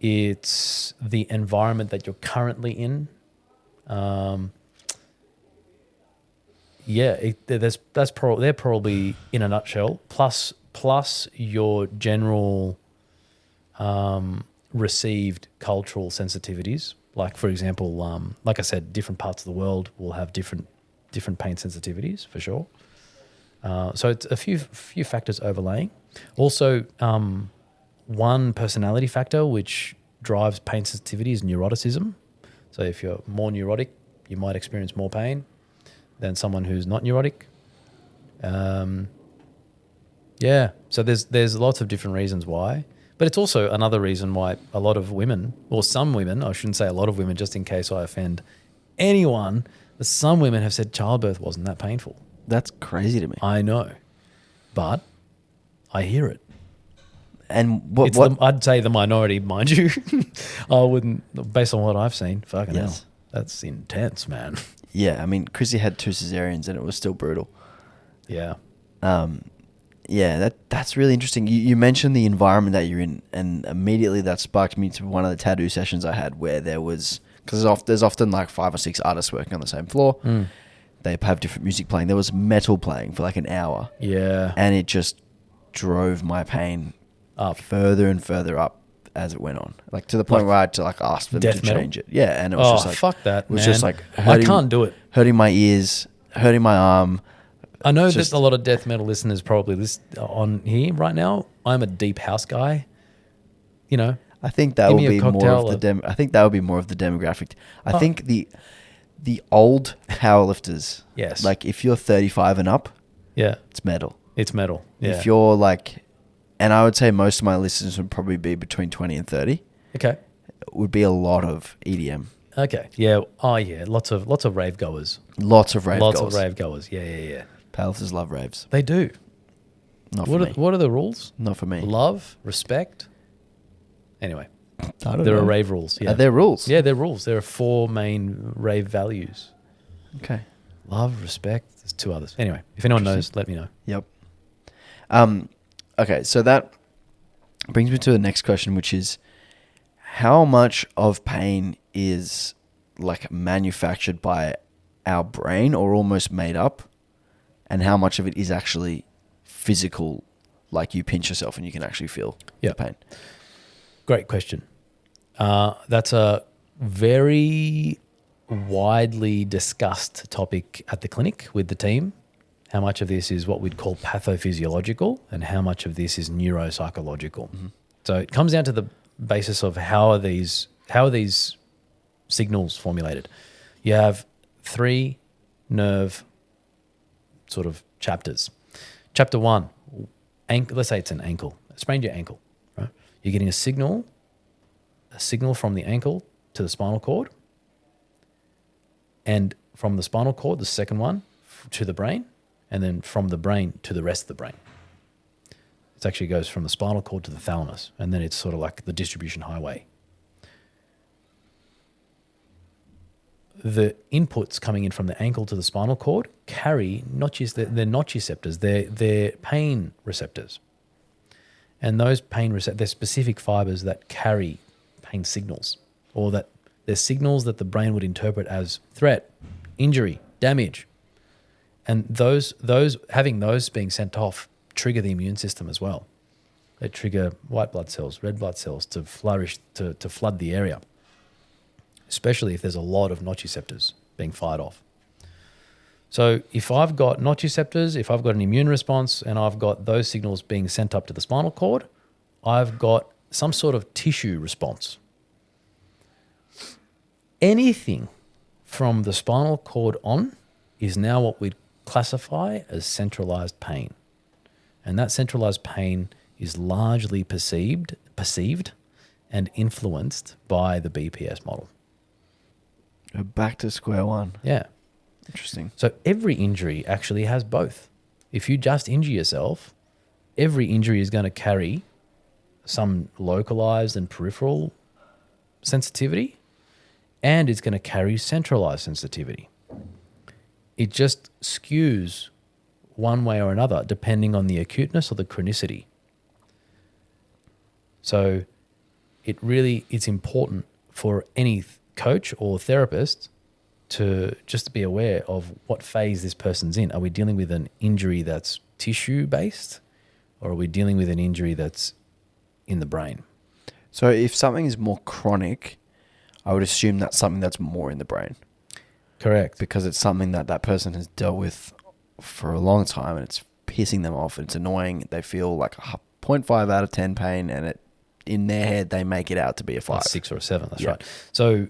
Speaker 2: It's the environment that you're currently in. They're probably in a nutshell. Plus your general received cultural sensitivities. Like, for example, like I said, different parts of the world will have different pain sensitivities for sure. So it's a few factors overlaying. Also, one personality factor which drives pain sensitivity is neuroticism. So if you're more neurotic, you might experience more pain than someone who's not neurotic. Yeah, so there's lots of different reasons why. But it's also another reason why a lot of women, or some women, I shouldn't say a lot of women just in case I offend anyone, but some women have said childbirth wasn't that painful.
Speaker 1: That's crazy to me.
Speaker 2: I know, but I hear it.
Speaker 1: And what
Speaker 2: I'd say the minority, mind you. I wouldn't, based on what I've seen, fucking hell.
Speaker 1: Yes.
Speaker 2: That's intense, man.
Speaker 1: Yeah, I mean, Chrissy had 2 cesareans and it was still brutal.
Speaker 2: Yeah.
Speaker 1: Yeah, that's really interesting. You mentioned the environment that you're in, and immediately that sparked me to one of the tattoo sessions I had where there was, because there's often like 5 or 6 artists working on the same floor. They have different music playing. There was metal playing for like an hour.
Speaker 2: Yeah.
Speaker 1: And it just drove my pain
Speaker 2: Up.
Speaker 1: further and further up as it went on. Like to the point where I had to like ask them to
Speaker 2: death metal?
Speaker 1: change it. Yeah, and it was just like,
Speaker 2: fuck that,
Speaker 1: it was
Speaker 2: man.
Speaker 1: just like
Speaker 2: I can't do it.
Speaker 1: hurting my ears, hurting my arm.
Speaker 2: I know
Speaker 1: Just-
Speaker 2: that a lot of death metal listeners probably listen on here right now. I'm a deep house guy. You know,
Speaker 1: I think that
Speaker 2: Give
Speaker 1: would
Speaker 2: me a
Speaker 1: be more
Speaker 2: cocktail
Speaker 1: of the I think that would be more of the demographic. I think the old powerlifters.
Speaker 2: Yes.
Speaker 1: Like if you're 35 and up,
Speaker 2: yeah,
Speaker 1: it's metal.
Speaker 2: it's metal. Yeah.
Speaker 1: If you're like, and I would say most of my listeners would probably be between 20 and 30.
Speaker 2: okay.
Speaker 1: It would be a lot of EDM.
Speaker 2: Okay. Yeah. Oh, yeah. Lots of rave goers.
Speaker 1: Lots of rave
Speaker 2: Lots
Speaker 1: goers.
Speaker 2: of rave goers. Yeah.
Speaker 1: Powerlifters love raves.
Speaker 2: They do.
Speaker 1: Not for me.
Speaker 2: What are the rules?
Speaker 1: Not for me.
Speaker 2: Love, respect. Anyway,
Speaker 1: I don't
Speaker 2: there
Speaker 1: know.
Speaker 2: are rave rules. Yeah.
Speaker 1: Are there rules?
Speaker 2: Yeah, there are rules. There are 4 main rave values.
Speaker 1: Okay.
Speaker 2: Love, respect. There's 2 others. Anyway, if anyone knows, let me know.
Speaker 1: Yep. Okay, so that brings me to the next question, which is how much of pain is like manufactured by our brain or almost made up, and how much of it is actually physical, like you pinch yourself and you can actually feel
Speaker 2: Yeah.
Speaker 1: the pain?
Speaker 2: Great question. That's a very widely discussed topic at the clinic with the team. How much of this is what we'd call pathophysiological and how much of this is neuropsychological.
Speaker 1: Mm-hmm.
Speaker 2: So it comes down to the basis of how are these signals formulated. You have 3 nerve sort of chapters. Chapter 1, let's say it's an ankle. Sprained your ankle, right? You're getting a signal from the ankle to the spinal cord, and from the spinal cord, the second one, to the brain, and then from the brain to the rest of the brain. It actually goes from the spinal cord to the thalamus, and then it's sort of like the distribution highway. The inputs coming in from the ankle to the spinal cord carry they're nociceptors, they're pain receptors. And those pain receptors, they're specific fibers that carry pain signals, or that they're signals that the brain would interpret as threat, injury, damage. And those having those being sent off trigger the immune system as well. They trigger white blood cells, red blood cells to flourish, to flood the area, especially if there's a lot of nociceptors being fired off. So if I've got nociceptors, if I've got an immune response and I've got those signals being sent up to the spinal cord, I've got some sort of tissue response. Anything from the spinal cord on is now what we'd classify as centralized pain. And that centralized pain is largely perceived and influenced by the BPS model.
Speaker 1: Back to square one.
Speaker 2: Yeah.
Speaker 1: Interesting.
Speaker 2: So every injury actually has both. If you just injure yourself, every injury is going to carry some localized and peripheral sensitivity, and it's going to carry centralized sensitivity. It just skews one way or another depending on the acuteness or the chronicity. So it's important for any coach or therapist to just be aware of what phase this person's in. Are we dealing with an injury that's tissue-based, or are we dealing with an injury that's in the brain?
Speaker 1: So if something is more chronic, I would assume that's something that's more in the brain.
Speaker 2: Correct.
Speaker 1: Because it's something that that person has dealt with for a long time, and it's pissing them off. It's annoying. They feel like a 0.5 out of 10 pain, and in their head they make it out to be a 5,
Speaker 2: a 6 or a 7. That's right. So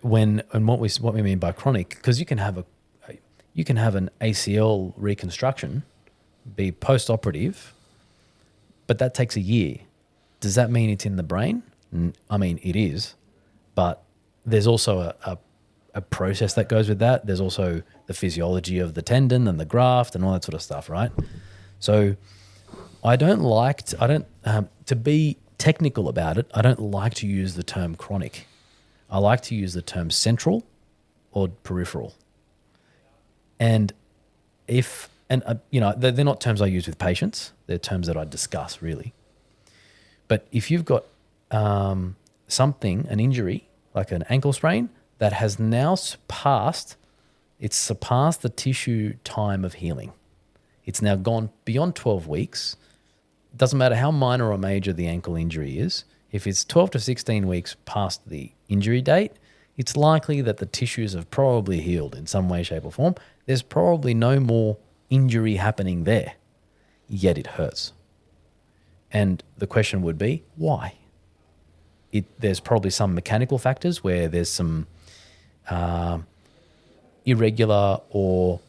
Speaker 2: what we mean by chronic, because you can have an ACL reconstruction be post-operative, but that takes a year. Does that mean it's in the brain? I mean, it is, but there's also a process that goes with that. There's also the physiology of the tendon and the graft and all that sort of stuff, right? So to be technical about it, I don't like to use the term chronic. I like to use the term central or peripheral. And they're not terms I use with patients. They're terms that I discuss, really. But if you've got an injury, like an ankle sprain, that has now surpassed the tissue time of healing. It's now gone beyond 12 weeks. It doesn't matter how minor or major the ankle injury is. If it's 12 to 16 weeks past the injury date, it's likely that the tissues have probably healed in some way, shape, or form. There's probably no more injury happening there, yet it hurts. And the question would be, why? There's probably some mechanical factors where there's some irregular or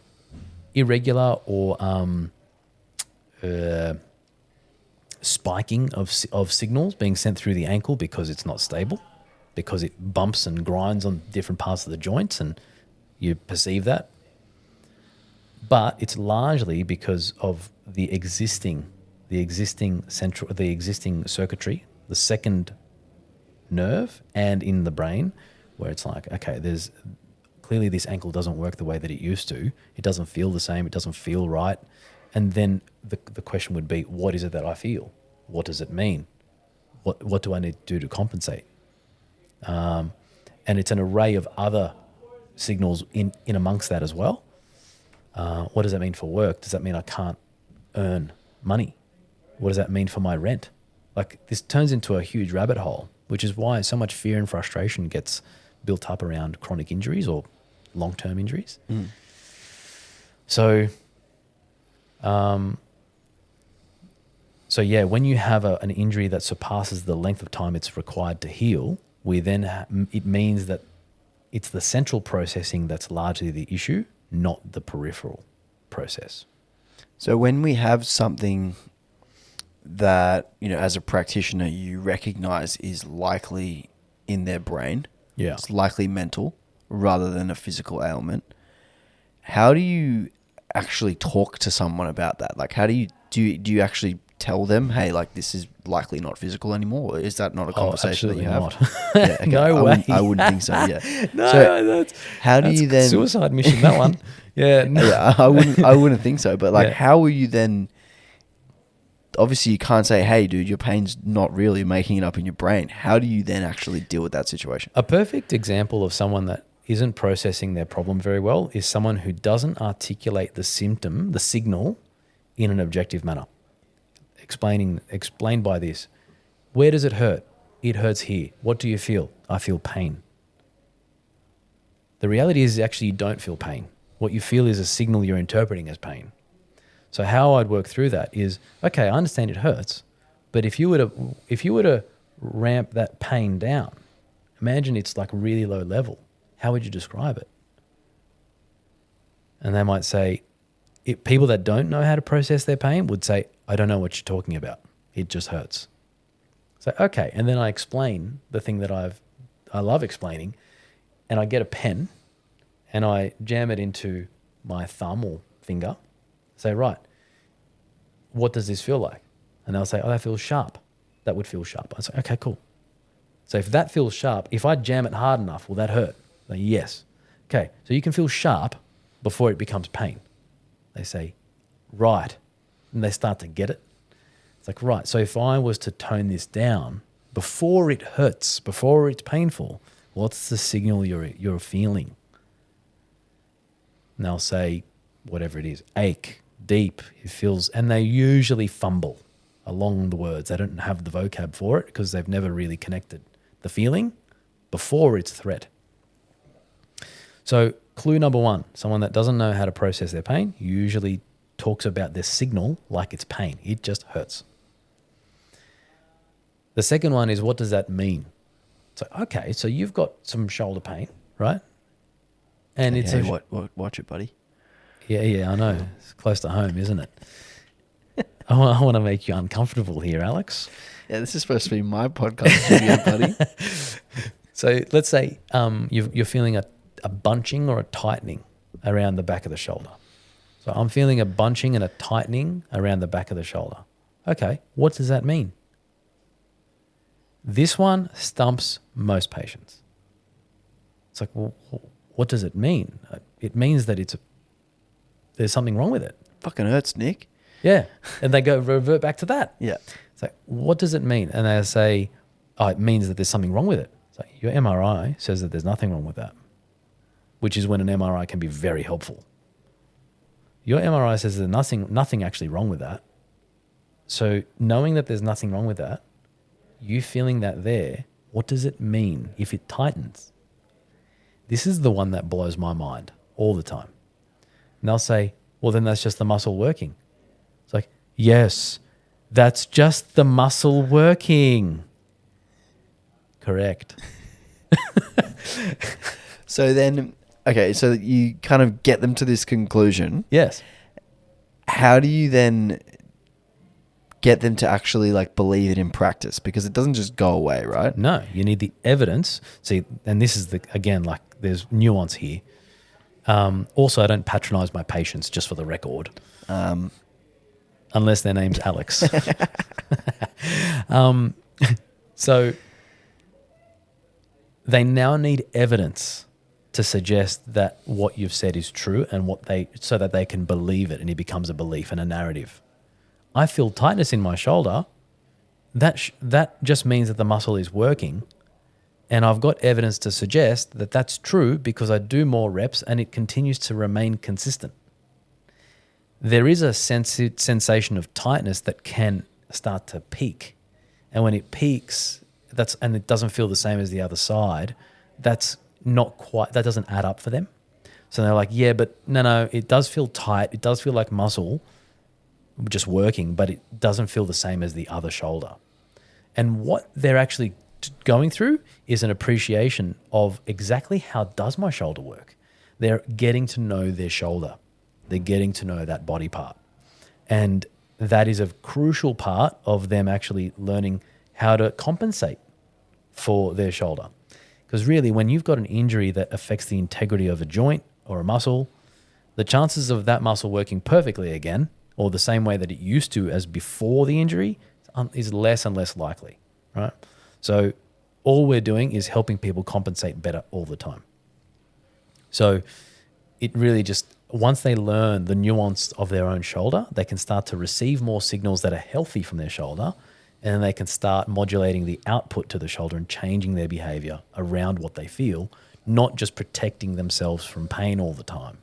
Speaker 2: spiking of signals being sent through the ankle because it's not stable, because it bumps and grinds on different parts of the joints and you perceive that. But it's largely because of the existing circuitry, the second nerve and in the brain, where it's like, okay, there's clearly this ankle doesn't work the way that it used to. It doesn't feel the same. It doesn't feel right. And then the question would be, what is it that I feel? What does it mean? What do I need to do to compensate? And it's an array of other signals in amongst that as well. What does that mean for work? Does that mean I can't earn money? What does that mean for my rent? Like, this turns into a huge rabbit hole, which is why so much fear and frustration gets built up around chronic injuries or long-term injuries. Mm. So when you have an injury that surpasses the length of time it's required to heal, it means that it's the central processing that's largely the issue, not the peripheral process.
Speaker 1: So when we have something that, as a practitioner, you recognize is likely in their brain, it's likely mental rather than a physical ailment, how do you actually talk to someone about that? Like, how do you actually tell them, hey, like, this is likely not physical anymore? Or is that not a conversation that you have?
Speaker 2: Not.
Speaker 1: Yeah, okay.
Speaker 2: No way.
Speaker 1: I wouldn't think so. Yeah.
Speaker 2: That's
Speaker 1: you then
Speaker 2: suicide mission? That one. Yeah. No.
Speaker 1: Yeah. I wouldn't think so. But how will you then? Obviously, you can't say, hey, dude, your pain's not real. You're making it up in your brain. How do you then actually deal with that situation?
Speaker 2: A perfect example of someone that isn't processing their problem very well is someone who doesn't articulate the symptom, the signal, in an objective manner. Explained by this. Where does it hurt? It hurts here. What do you feel? I feel pain. The reality is actually you don't feel pain. What you feel is a signal you're interpreting as pain. So how I'd work through that is, okay, I understand it hurts. But if you were to ramp that pain down, imagine it's like really low level. How would you describe it? And they might say, people that don't know how to process their pain would say, I don't know what you're talking about. It just hurts. So, okay. And then I explain the thing that I love explaining, and I get a pen and I jam it into my thumb or finger. Say, right, what does this feel like? And they'll say, oh, that feels sharp. That would feel sharp. I say, okay, cool. So if that feels sharp, if I jam it hard enough, will that hurt? Like, yes. Okay, so you can feel sharp before it becomes pain. They say, right. And they start to get it. It's like, right, so if I was to tone this down before it hurts, before it's painful, what's the signal you're feeling? And they'll say, whatever it is, ache, deep, it feels, and they usually fumble along the words. They don't have the vocab for it because they've never really connected the feeling before it's threat. So clue number one, someone that doesn't know how to process their pain usually talks about their signal like it's pain. It just hurts. The second one is, what does that mean? So, okay, so you've got some shoulder pain, right? And it's
Speaker 1: watch it, buddy.
Speaker 2: Yeah, I know. It's close to home, isn't it? I want to make you uncomfortable here, Alex.
Speaker 1: Yeah, this is supposed to be my podcast studio, buddy.
Speaker 2: So let's say you're feeling a bunching or a tightening around the back of the shoulder. So I'm feeling a bunching and a tightening around the back of the shoulder. Okay, what does that mean? This one stumps most patients. It's like, well, what does it mean? It means that there's something wrong with it.
Speaker 1: Fucking hurts, Nick.
Speaker 2: Yeah. And they revert back to that.
Speaker 1: Yeah.
Speaker 2: It's like, what does it mean? And they say, oh, it means that there's something wrong with it. It's like, your MRI says that there's nothing wrong with that, which is when an MRI can be very helpful. Your MRI says there's nothing actually wrong with that. So knowing that there's nothing wrong with that, you feeling that there, what does it mean if it tightens? This is the one that blows my mind all the time. And they'll say, well, then that's just the muscle working. It's like, yes, that's just the muscle working. Correct.
Speaker 1: So then, okay, so you kind of get them to this conclusion.
Speaker 2: Yes.
Speaker 1: How do you then get them to actually like believe it in practice? Because it doesn't just go away, right?
Speaker 2: No, you need the evidence. See, and this is again, like there's nuance here. Also, I don't patronize my patients, just for the record. Unless their name's Alex. So they now need evidence to suggest that what you've said is true and so that they can believe it and it becomes a belief and a narrative. I feel tightness in my shoulder. That just means that the muscle is working, and I've got evidence to suggest that that's true because I do more reps and it continues to remain consistent. There is a sensation of tightness that can start to peak, and when it peaks, and it doesn't feel the same as the other side, that doesn't add up for them. So they're like, yeah, but no, it does feel tight. It does feel like muscle just working, but it doesn't feel the same as the other shoulder. And what they're actually going through is an appreciation of exactly how does my shoulder work. They're getting to know their shoulder. They're getting to know that body part. And that is a crucial part of them actually learning how to compensate for their shoulder. Because really, when you've got an injury that affects the integrity of a joint or a muscle, the chances of that muscle working perfectly again, or the same way that it used to as before the injury, is less and less likely, right? So all we're doing is helping people compensate better all the time. So it really just, once they learn the nuance of their own shoulder, they can start to receive more signals that are healthy from their shoulder, and then they can start modulating the output to the shoulder and changing their behavior around what they feel, not just protecting themselves from pain all the time.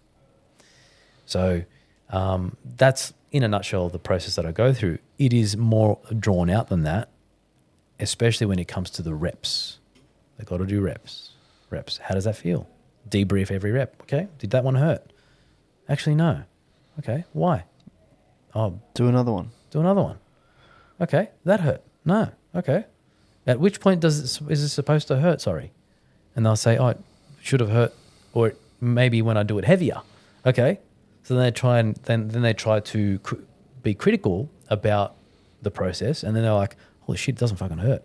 Speaker 2: So that's, in a nutshell, the process that I go through. It is more drawn out than that, especially when it comes to the reps. They got to do reps. How does that feel? Debrief every rep. Okay, did that one hurt? Actually, no. Okay, why? Oh,
Speaker 1: do another one.
Speaker 2: Okay, that hurt. No. Okay. At which point is it supposed to hurt? Sorry. And they'll say, oh, it should have hurt, or maybe when I do it heavier. Okay. So then they try to be critical about the process, and then they're like, holy shit, it doesn't fucking hurt.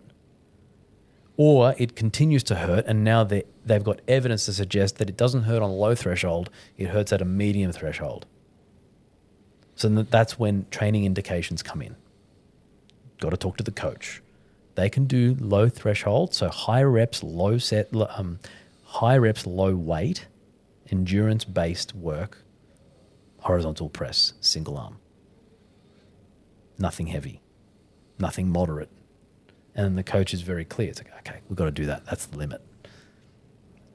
Speaker 2: Or it continues to hurt, and now they've got evidence to suggest that it doesn't hurt on a low threshold, it hurts at a medium threshold. So that's when training indications come in. Got to talk to the coach. They can do low threshold, so high reps, low weight, endurance-based work, horizontal press, single arm. Nothing heavy, nothing moderate. And the coach is very clear. It's like, okay, we've got to do that. That's the limit.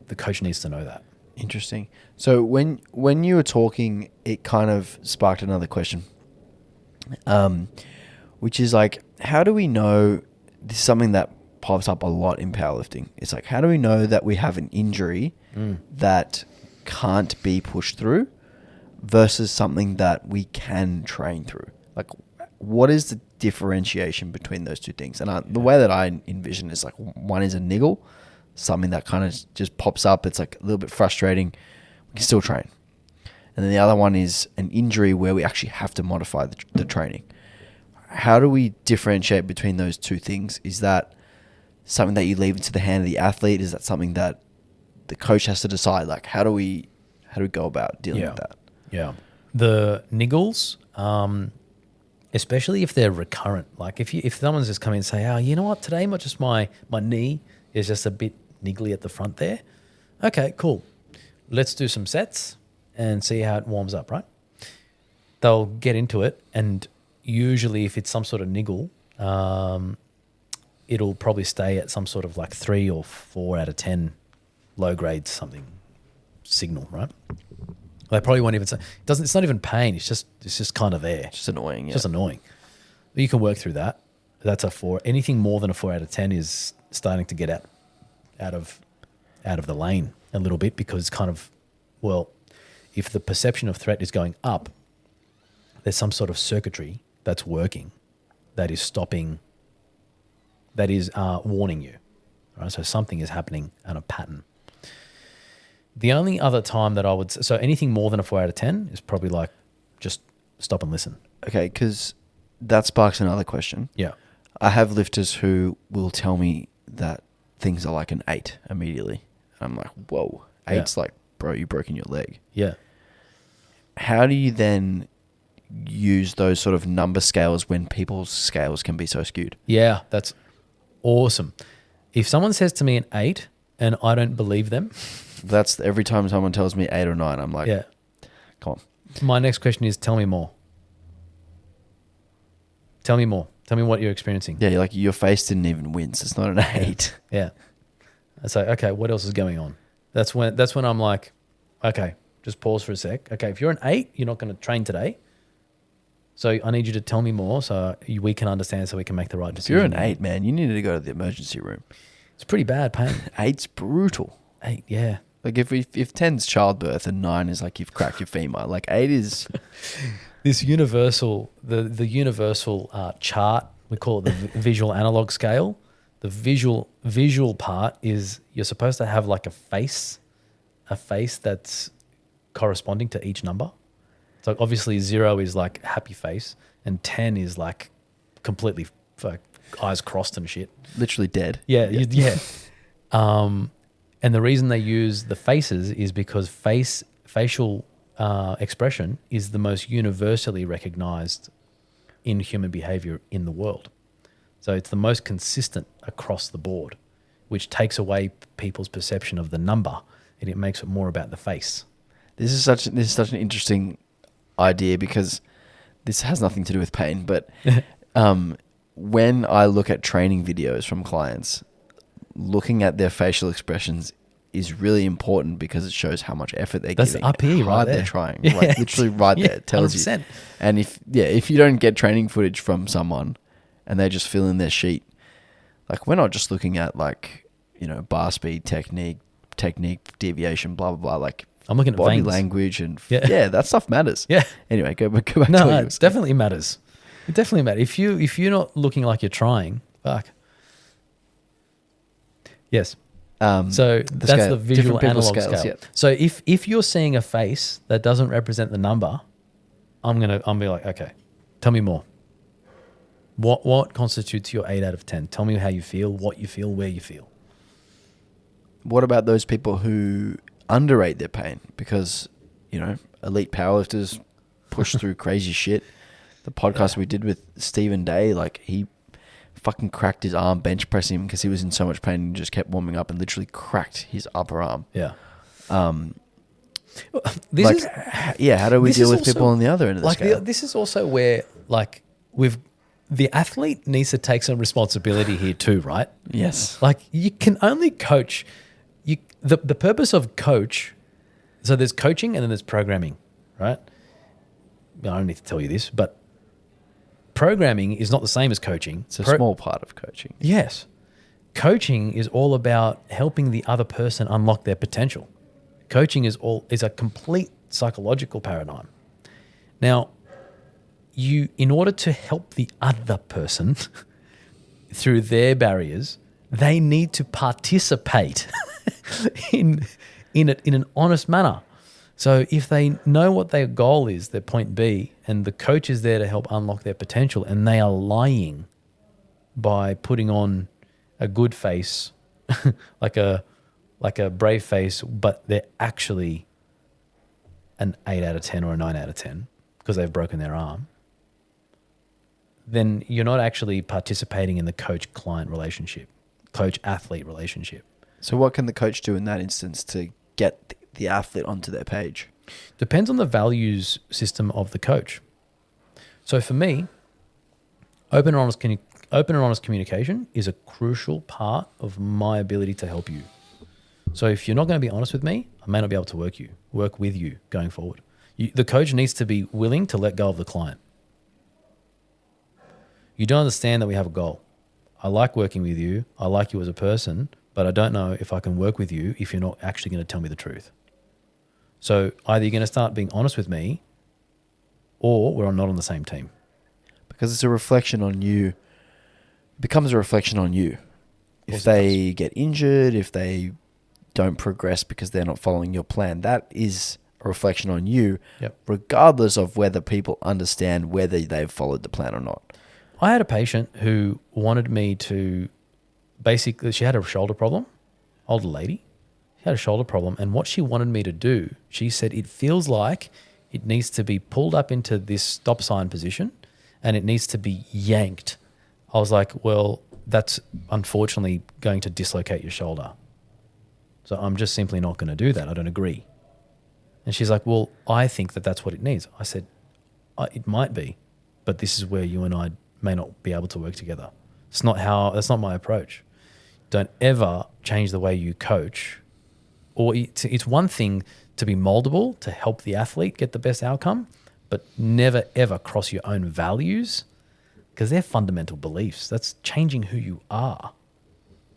Speaker 2: The coach needs to know that.
Speaker 1: Interesting. So when you were talking, it kind of sparked another question, which is like, how do we know, this is something that pops up a lot in powerlifting. It's like, how do we know that we have an injury that can't be pushed through versus something that we can train through? Like, what is the differentiation between those two things? And the way that I envision is like, one is a niggle, something that kind of just pops up. It's like a little bit frustrating. We can still train. And then the other one is an injury where we actually have to modify the training. How do we differentiate between those two things? Is that something that you leave into the hand of the athlete? Is that something that the coach has to decide? Like, how do we go about dealing with that?
Speaker 2: Yeah. The niggles, especially if they're recurrent. Like if someone's just come in and say, oh, you know what, today my knee is just a bit niggly at the front there. Okay, cool. Let's do some sets and see how it warms up, right? They'll get into it, and usually if it's some sort of niggle, it'll probably stay at some sort of like 3 or 4 out of 10 low grade something signal, right? They probably won't even say, it's not even pain. It's just kind of there.
Speaker 1: It's just annoying.
Speaker 2: It's just annoying. But you can work through that. That's a 4. Anything more than a 4 out of 10 is starting to get out of the lane a little bit, because it's kind of, well, if the perception of threat is going up, there's some sort of circuitry that's working that is stopping, that is warning you. Right? So something is happening and a pattern. The only other time that I would so anything more than a 4 out of 10 is probably like, just stop and listen.
Speaker 1: Okay, because that sparks another question.
Speaker 2: Yeah.
Speaker 1: I have lifters who will tell me that things are like an 8 immediately. And I'm like, whoa, 8's like, bro, you've broken your leg.
Speaker 2: Yeah.
Speaker 1: How do you then use those sort of number scales when people's scales can be so skewed?
Speaker 2: Yeah, that's awesome. If someone says to me an 8 and I don't believe them,
Speaker 1: that's every time someone tells me 8 or 9, I'm like,
Speaker 2: yeah,
Speaker 1: come on.
Speaker 2: My next question is, tell me more. Tell me more. Tell me what you're experiencing.
Speaker 1: Yeah, like your face didn't even wince. It's not an 8.
Speaker 2: Yeah. It's like, okay, what else is going on? That's when I'm like, okay, just pause for a sec. Okay, if you're an 8, you're not going to train today. So I need you to tell me more so we can understand, so we can make the right decision.
Speaker 1: If you're an 8, man, you need to go to the emergency room.
Speaker 2: It's pretty bad pain.
Speaker 1: 8's brutal.
Speaker 2: 8, yeah.
Speaker 1: Like if 10's childbirth and 9 is like you've cracked your femur, like 8 is
Speaker 2: this universal, the universal chart, we call it the visual analog scale. The visual part is you're supposed to have like a face that's corresponding to each number. So obviously 0 is like happy face, and 10 is like completely eyes crossed and shit.
Speaker 1: literally dead.
Speaker 2: Yeah. And the reason they use the faces is because facial expression is the most universally recognized in human behavior in the world. So it's the most consistent across the board, which takes away people's perception of the number, and it makes it more about the face.
Speaker 1: This is such an interesting idea, because this has nothing to do with pain, but when I look at training videos from clients, looking at their facial expressions is really important, because it shows how much effort they're giving.
Speaker 2: That's up here,
Speaker 1: how
Speaker 2: right
Speaker 1: hard
Speaker 2: there.
Speaker 1: they're trying.
Speaker 2: Yeah,
Speaker 1: like literally right there. It tells
Speaker 2: 100%.
Speaker 1: you. And if you don't get training footage from someone and they just fill in their sheet, like we're not just looking at like, bar speed, technique, deviation, blah, blah, blah. Like
Speaker 2: I'm looking at
Speaker 1: body
Speaker 2: veins.
Speaker 1: language and that stuff matters.
Speaker 2: Yeah.
Speaker 1: Anyway, go back
Speaker 2: No,
Speaker 1: to
Speaker 2: it definitely matters. It definitely matters. If you're not looking like you're trying, fuck. Yes. So that's
Speaker 1: scale.
Speaker 2: the visual
Speaker 1: Different people's
Speaker 2: analog
Speaker 1: scales,
Speaker 2: scale.
Speaker 1: yeah.
Speaker 2: So if you're seeing a face that doesn't represent the number, I'm be like, okay, tell me more. What constitutes your 8 out of 10? Tell me how you feel, what you feel, where you feel.
Speaker 1: What about those people who underrate their pain? Because, elite powerlifters push through crazy shit. The podcast we did with Stephen Day, like he fucking cracked his arm bench pressing because he was in so much pain and just kept warming up and literally cracked his upper arm.
Speaker 2: Yeah.
Speaker 1: How do we deal with people on the other end of the scale?
Speaker 2: This is also where the athlete needs to take some responsibility here too, right?
Speaker 1: Yes.
Speaker 2: Like you can only coach. The purpose of coach. So there's coaching and then there's programming, right? I don't need to tell you this, but programming is not the same as coaching.
Speaker 1: It's a small part of coaching.
Speaker 2: Yes. Coaching is all about helping the other person unlock their potential. Coaching is a complete psychological paradigm. Now, in order to help the other person through their barriers, they need to participate in an honest manner. So if they know what their goal is, their point B, and the coach is there to help unlock their potential, and they are lying by putting on a good face, like a brave face, but they're actually an 8 out of 10 or a 9 out of 10 because they've broken their arm, then you're not actually participating in the coach-client relationship, coach-athlete relationship.
Speaker 1: So what can the coach do in that instance to get the athlete onto their page?
Speaker 2: Depends on the values system of the coach. So for me, open and honest communication is a crucial part of my ability to help you. So if you're not going to be honest with me, I may not be able to work with you going forward. The coach needs to be willing to let go of the client. You don't understand that we have a goal. I like working with you. I like you as a person, but I don't know if I can work with you if you're not actually going to tell me the truth. So either you're going to start being honest with me or we're not on the same team.
Speaker 1: Because it's a reflection on you. It becomes a reflection on you. If they get injured, if they don't progress because they're not following your plan, that is a reflection on you, regardless of whether people understand whether they've followed the plan or not.
Speaker 2: I had a patient who wanted me to basically, she had a shoulder problem, older lady. She had a shoulder problem, and what she wanted me to do, she said it feels like it needs to be pulled up into this stop sign position and it needs to be yanked. I was like, well, that's unfortunately going to dislocate your shoulder. So I'm just simply not going to do that. I don't agree. And she's like, well, I think that that's what it needs. I said, it might be, but this is where you and I may not be able to work together. That's not my approach. Don't ever change the way you coach. Or it's one thing to be moldable, to help the athlete get the best outcome, but never ever cross your own values because they're fundamental beliefs. That's changing who you are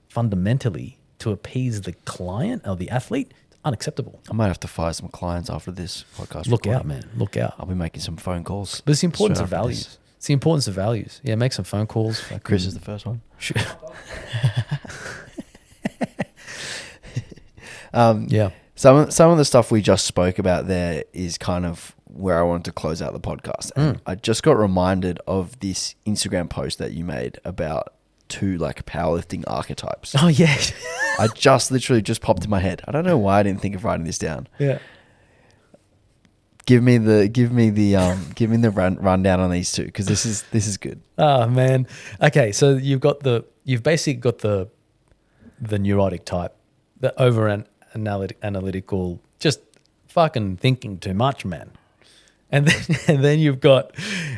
Speaker 2: fundamentally to appease the client or the athlete. It's unacceptable.
Speaker 1: I might have to fire some clients after this podcast.
Speaker 2: Look out, man. Look out.
Speaker 1: I'll be making some phone calls.
Speaker 2: But it's the importance of values. It's the importance of values. Yeah, make some phone calls.
Speaker 1: Chris is the first one.
Speaker 2: Yeah.
Speaker 1: Some of the stuff we just spoke about there is kind of where I wanted to close out the podcast. And I just got reminded of this Instagram post that you made about 2 like powerlifting archetypes.
Speaker 2: Oh yeah.
Speaker 1: I literally just popped in my head. I don't know why I didn't think of writing this down.
Speaker 2: Yeah.
Speaker 1: Give me the rundown on these 2 because this is good.
Speaker 2: Oh man. Okay, so you've basically got the neurotic type, the over analytical, just fucking thinking too much, man. And then you've got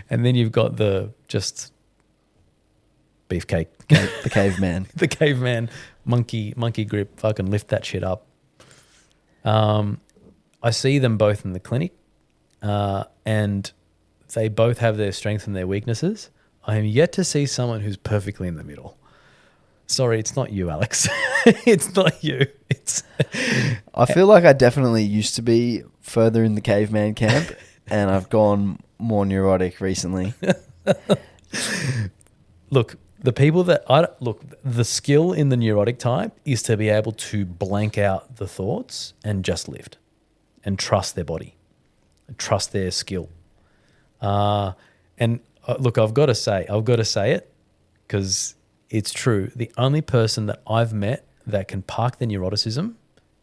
Speaker 2: the just beefcake,
Speaker 1: the caveman,
Speaker 2: the caveman, monkey grip, fucking lift that shit up. I see them both in the clinic. And they both have their strengths and their weaknesses. I am yet to see someone who's perfectly in the middle. Sorry, it's not you, Alex. It's not you.
Speaker 1: I feel like I definitely used to be further in the caveman camp, and I've gone more neurotic recently.
Speaker 2: Look, the skill in the neurotic type is to be able to blank out the thoughts and just lift and trust their body, trust their skill. Look, I've got to say it because it's true. The only person that I've met that can park their neuroticism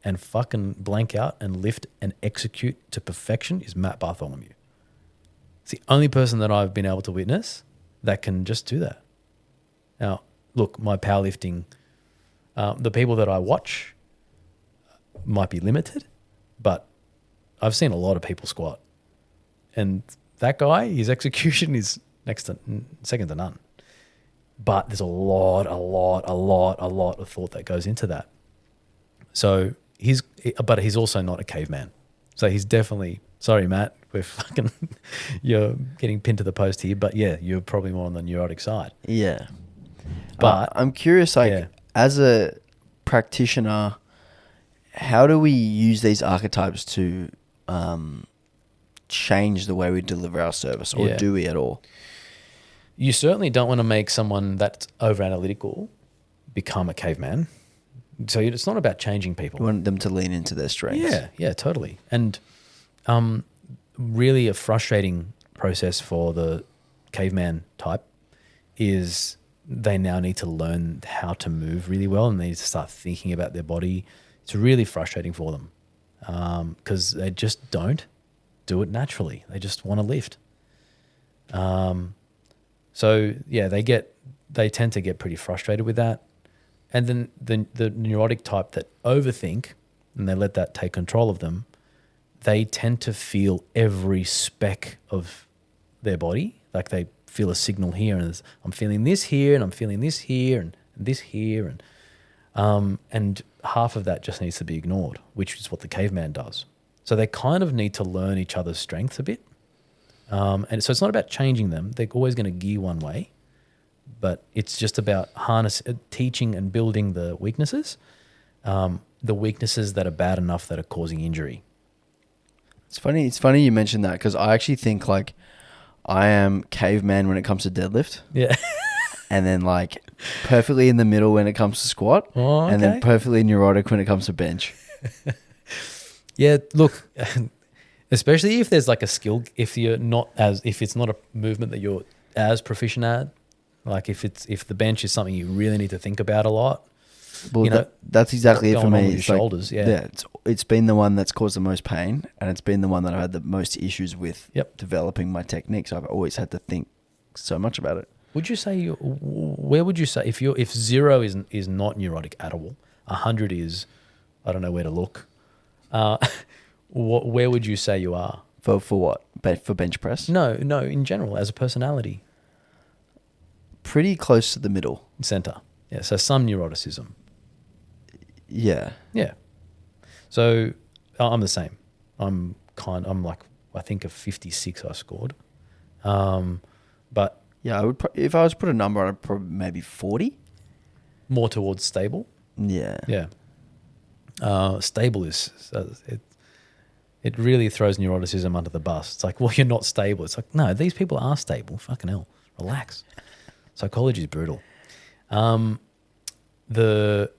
Speaker 2: and fucking blank out and lift and execute to perfection is Matt Bartholomew. It's the only person that I've been able to witness that can just do that. Now, look, my powerlifting, the people that I watch might be limited, but I've seen a lot of people squat. And that guy, his execution is second to none. But there's a lot of thought that goes into that. So he's also not a caveman. So he's definitely, sorry, Matt, you're getting pinned to the post here, but yeah, you're probably more on the neurotic side.
Speaker 1: Yeah.
Speaker 2: But
Speaker 1: I'm curious, as a practitioner, how do we use these archetypes to change the way we deliver our service, or do we at all?
Speaker 2: You certainly don't want to make someone that's over analytical become a caveman. So it's not about changing people.
Speaker 1: You want them to lean into their strengths.
Speaker 2: Yeah, totally. And really a frustrating process for the caveman type is they now need to learn how to move really well, and they need to start thinking about their body. It's really frustrating for them because they just don't do it naturally. They just want to lift. So yeah, they tend to get pretty frustrated with that. And then the neurotic type that overthink and they let that take control of them, they tend to feel every speck of their body. Like they feel a signal here and I'm feeling this here and I'm feeling this here and this here. And half of that just needs to be ignored, which is what the caveman does. So they kind of need to learn each other's strengths a bit. And so it's not about changing them. They're always going to gear one way. But it's just about teaching and building the weaknesses that are bad enough that are causing injury.
Speaker 1: It's funny you mentioned that because I actually think like I am caveman when it comes to deadlift.
Speaker 2: Yeah.
Speaker 1: And then like perfectly in the middle when it comes to squat.
Speaker 2: Oh, okay.
Speaker 1: And then perfectly neurotic when it comes to bench.
Speaker 2: Yeah, look, especially if there's like a skill, if it's not a movement that you're as proficient at, like if the bench is something you really need to think about a lot.
Speaker 1: Well, that's exactly it for me.
Speaker 2: It's shoulders,
Speaker 1: it's been the one that's caused the most pain, and it's been the one that I've had the most issues with developing my techniques. I've always had to think so much about it.
Speaker 2: Would you say where would you say if 0 is not neurotic at all, 100 is, I don't know where to look. Where would you say you are?
Speaker 1: For what? For bench press?
Speaker 2: No, in general, as a personality.
Speaker 1: Pretty close to the middle.
Speaker 2: Center. Yeah, so some neuroticism.
Speaker 1: Yeah.
Speaker 2: Yeah. So I'm the same. I'm like, I think a 56 I scored. But
Speaker 1: yeah, I would if I was to put a number on it, probably maybe 40.
Speaker 2: More towards stable.
Speaker 1: Yeah.
Speaker 2: Yeah. Stable is it really throws neuroticism under the bus. It's like, well, you're not stable. It's like, no, these people are stable. Fucking hell, relax. Psychology is brutal. In that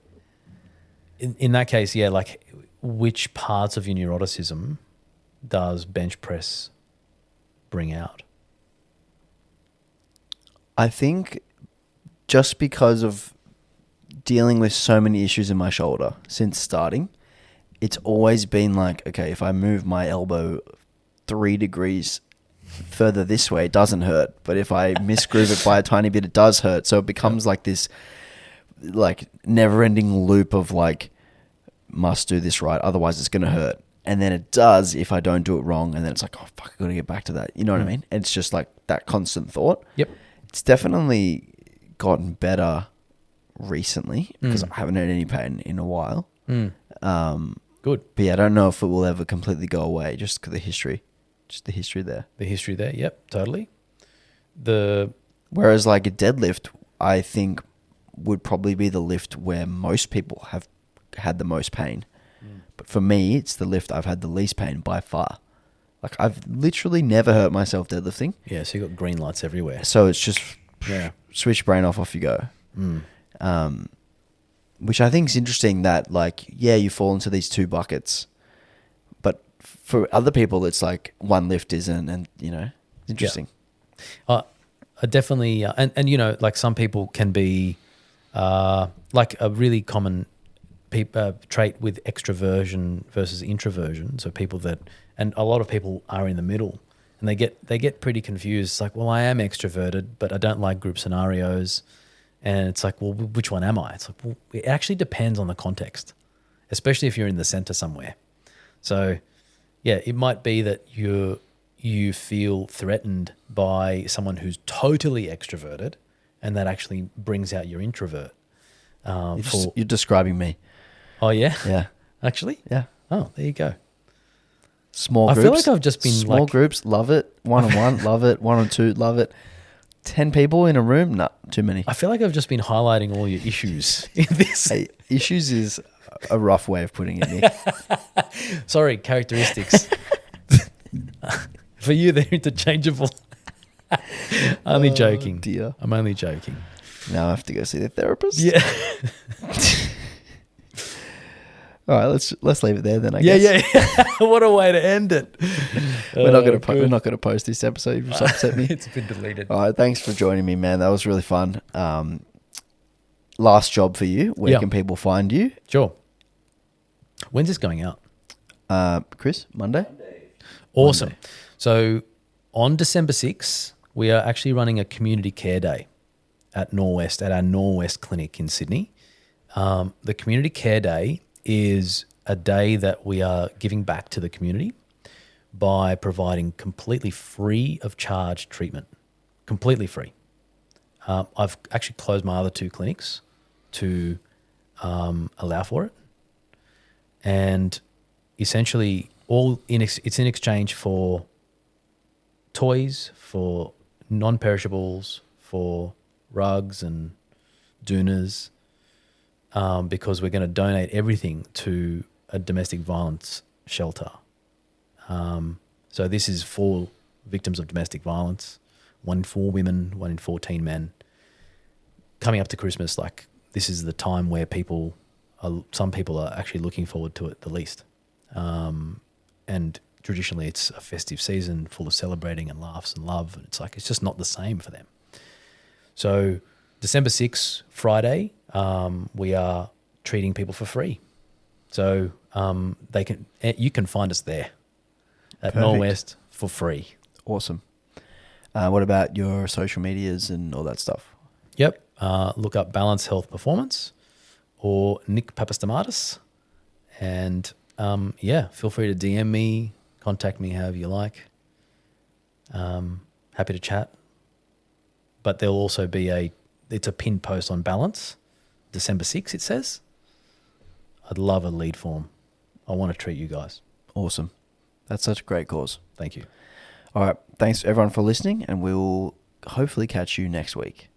Speaker 2: case, yeah, like which parts of your neuroticism does bench press bring out?
Speaker 1: I think just because of dealing with so many issues in my shoulder since starting, it's always been like, okay, if I move my elbow 3 degrees further this way, it doesn't hurt. But if I misgroove it by a tiny bit, it does hurt. So it becomes like this like never-ending loop of like, must do this right, otherwise it's going to hurt. And then it does if I don't do it wrong. And then it's like, oh, fuck, I got to get back to that. You know what I mean? It's just like that constant thought.
Speaker 2: Yep.
Speaker 1: It's definitely gotten better recently because I haven't had any pain in a while.
Speaker 2: Good.
Speaker 1: But yeah, I don't know if it will ever completely go away just because the history. Just the history there.
Speaker 2: The history there, yep, totally.
Speaker 1: Whereas like a deadlift, I think would probably be the lift where most people have had the most pain. But for me, it's the lift I've had the least pain by far. Like I've literally never hurt myself deadlifting.
Speaker 2: Yeah, so you got green lights everywhere.
Speaker 1: So it's just
Speaker 2: Yeah.
Speaker 1: switch brain off you go.
Speaker 2: Mm.
Speaker 1: Which I think is interesting that like, yeah, you fall into these two buckets, but for other people, it's like one lift isn't, and you know, it's interesting.
Speaker 2: I definitely, and you know, like some people can be, like a really common trait with extroversion versus introversion. So people that, and a lot of people are in the middle, and they get pretty confused. It's like, well, I am extroverted, but I don't like group scenarios. And it's like, well, which one am I? It's like, well, it actually depends on the context, especially if you're in the center somewhere. So, yeah, it might be that you feel threatened by someone who's totally extroverted, and that actually brings out your introvert.
Speaker 1: You're describing me.
Speaker 2: Oh, yeah?
Speaker 1: Yeah.
Speaker 2: Actually?
Speaker 1: Yeah.
Speaker 2: Oh, there you go.
Speaker 1: Small
Speaker 2: I
Speaker 1: groups.
Speaker 2: feel like I've just been
Speaker 1: small groups, love it. 1-on-1, love it. 1-on-2, love it. 10 people in a room, nah, too many.
Speaker 2: I feel like I've just been highlighting all your issues in this.
Speaker 1: Hey, issues is a rough way of putting it, Nick.
Speaker 2: Sorry, characteristics. For you, they're interchangeable. Only joking.
Speaker 1: Dear.
Speaker 2: I'm only joking.
Speaker 1: Now I have to go see the therapist.
Speaker 2: Yeah.
Speaker 1: All right, let's leave it there then. I
Speaker 2: Yeah,
Speaker 1: guess.
Speaker 2: yeah. What a way to end it.
Speaker 1: We're not gonna post this episode. You've just upset me.
Speaker 2: It's been deleted.
Speaker 1: All right, thanks for joining me, man. That was really fun. Last job for you. Where can people find you?
Speaker 2: Sure. When's this going out?
Speaker 1: Chris, Monday.
Speaker 2: Awesome.
Speaker 1: Monday.
Speaker 2: So on December 6th, we are actually running a community care day at our Norwest clinic in Sydney. The community care day is a day that we are giving back to the community by providing completely free of charge treatment. Completely free. I've actually closed my other 2 clinics to allow for it. And essentially it's in exchange for toys, for non-perishables, for rugs and doonas, because we're going to donate everything to a domestic violence shelter. So this is for victims of domestic violence, 1 in 4 women, 1 in 14 men. Coming up to Christmas, like this is the time where some people are actually looking forward to it the least. And traditionally it's a festive season full of celebrating and laughs and love. And it's just not the same for them. So December 6th, Friday, we are treating people for free. So you can find us there at
Speaker 1: Perfect.
Speaker 2: Norwest for free.
Speaker 1: Awesome. What about your social medias and all that stuff?
Speaker 2: Yep. Look up Balance Health Performance or Nick Papastamatis. And feel free to DM me, contact me however you like. Happy to chat. But there'll also be it's a pinned post on Balance, December 6th, it says. I'd love a lead form. I want to treat you guys.
Speaker 1: Awesome. That's such a great cause.
Speaker 2: Thank you.
Speaker 1: All right. Thanks everyone for listening, and we'll hopefully catch you next week.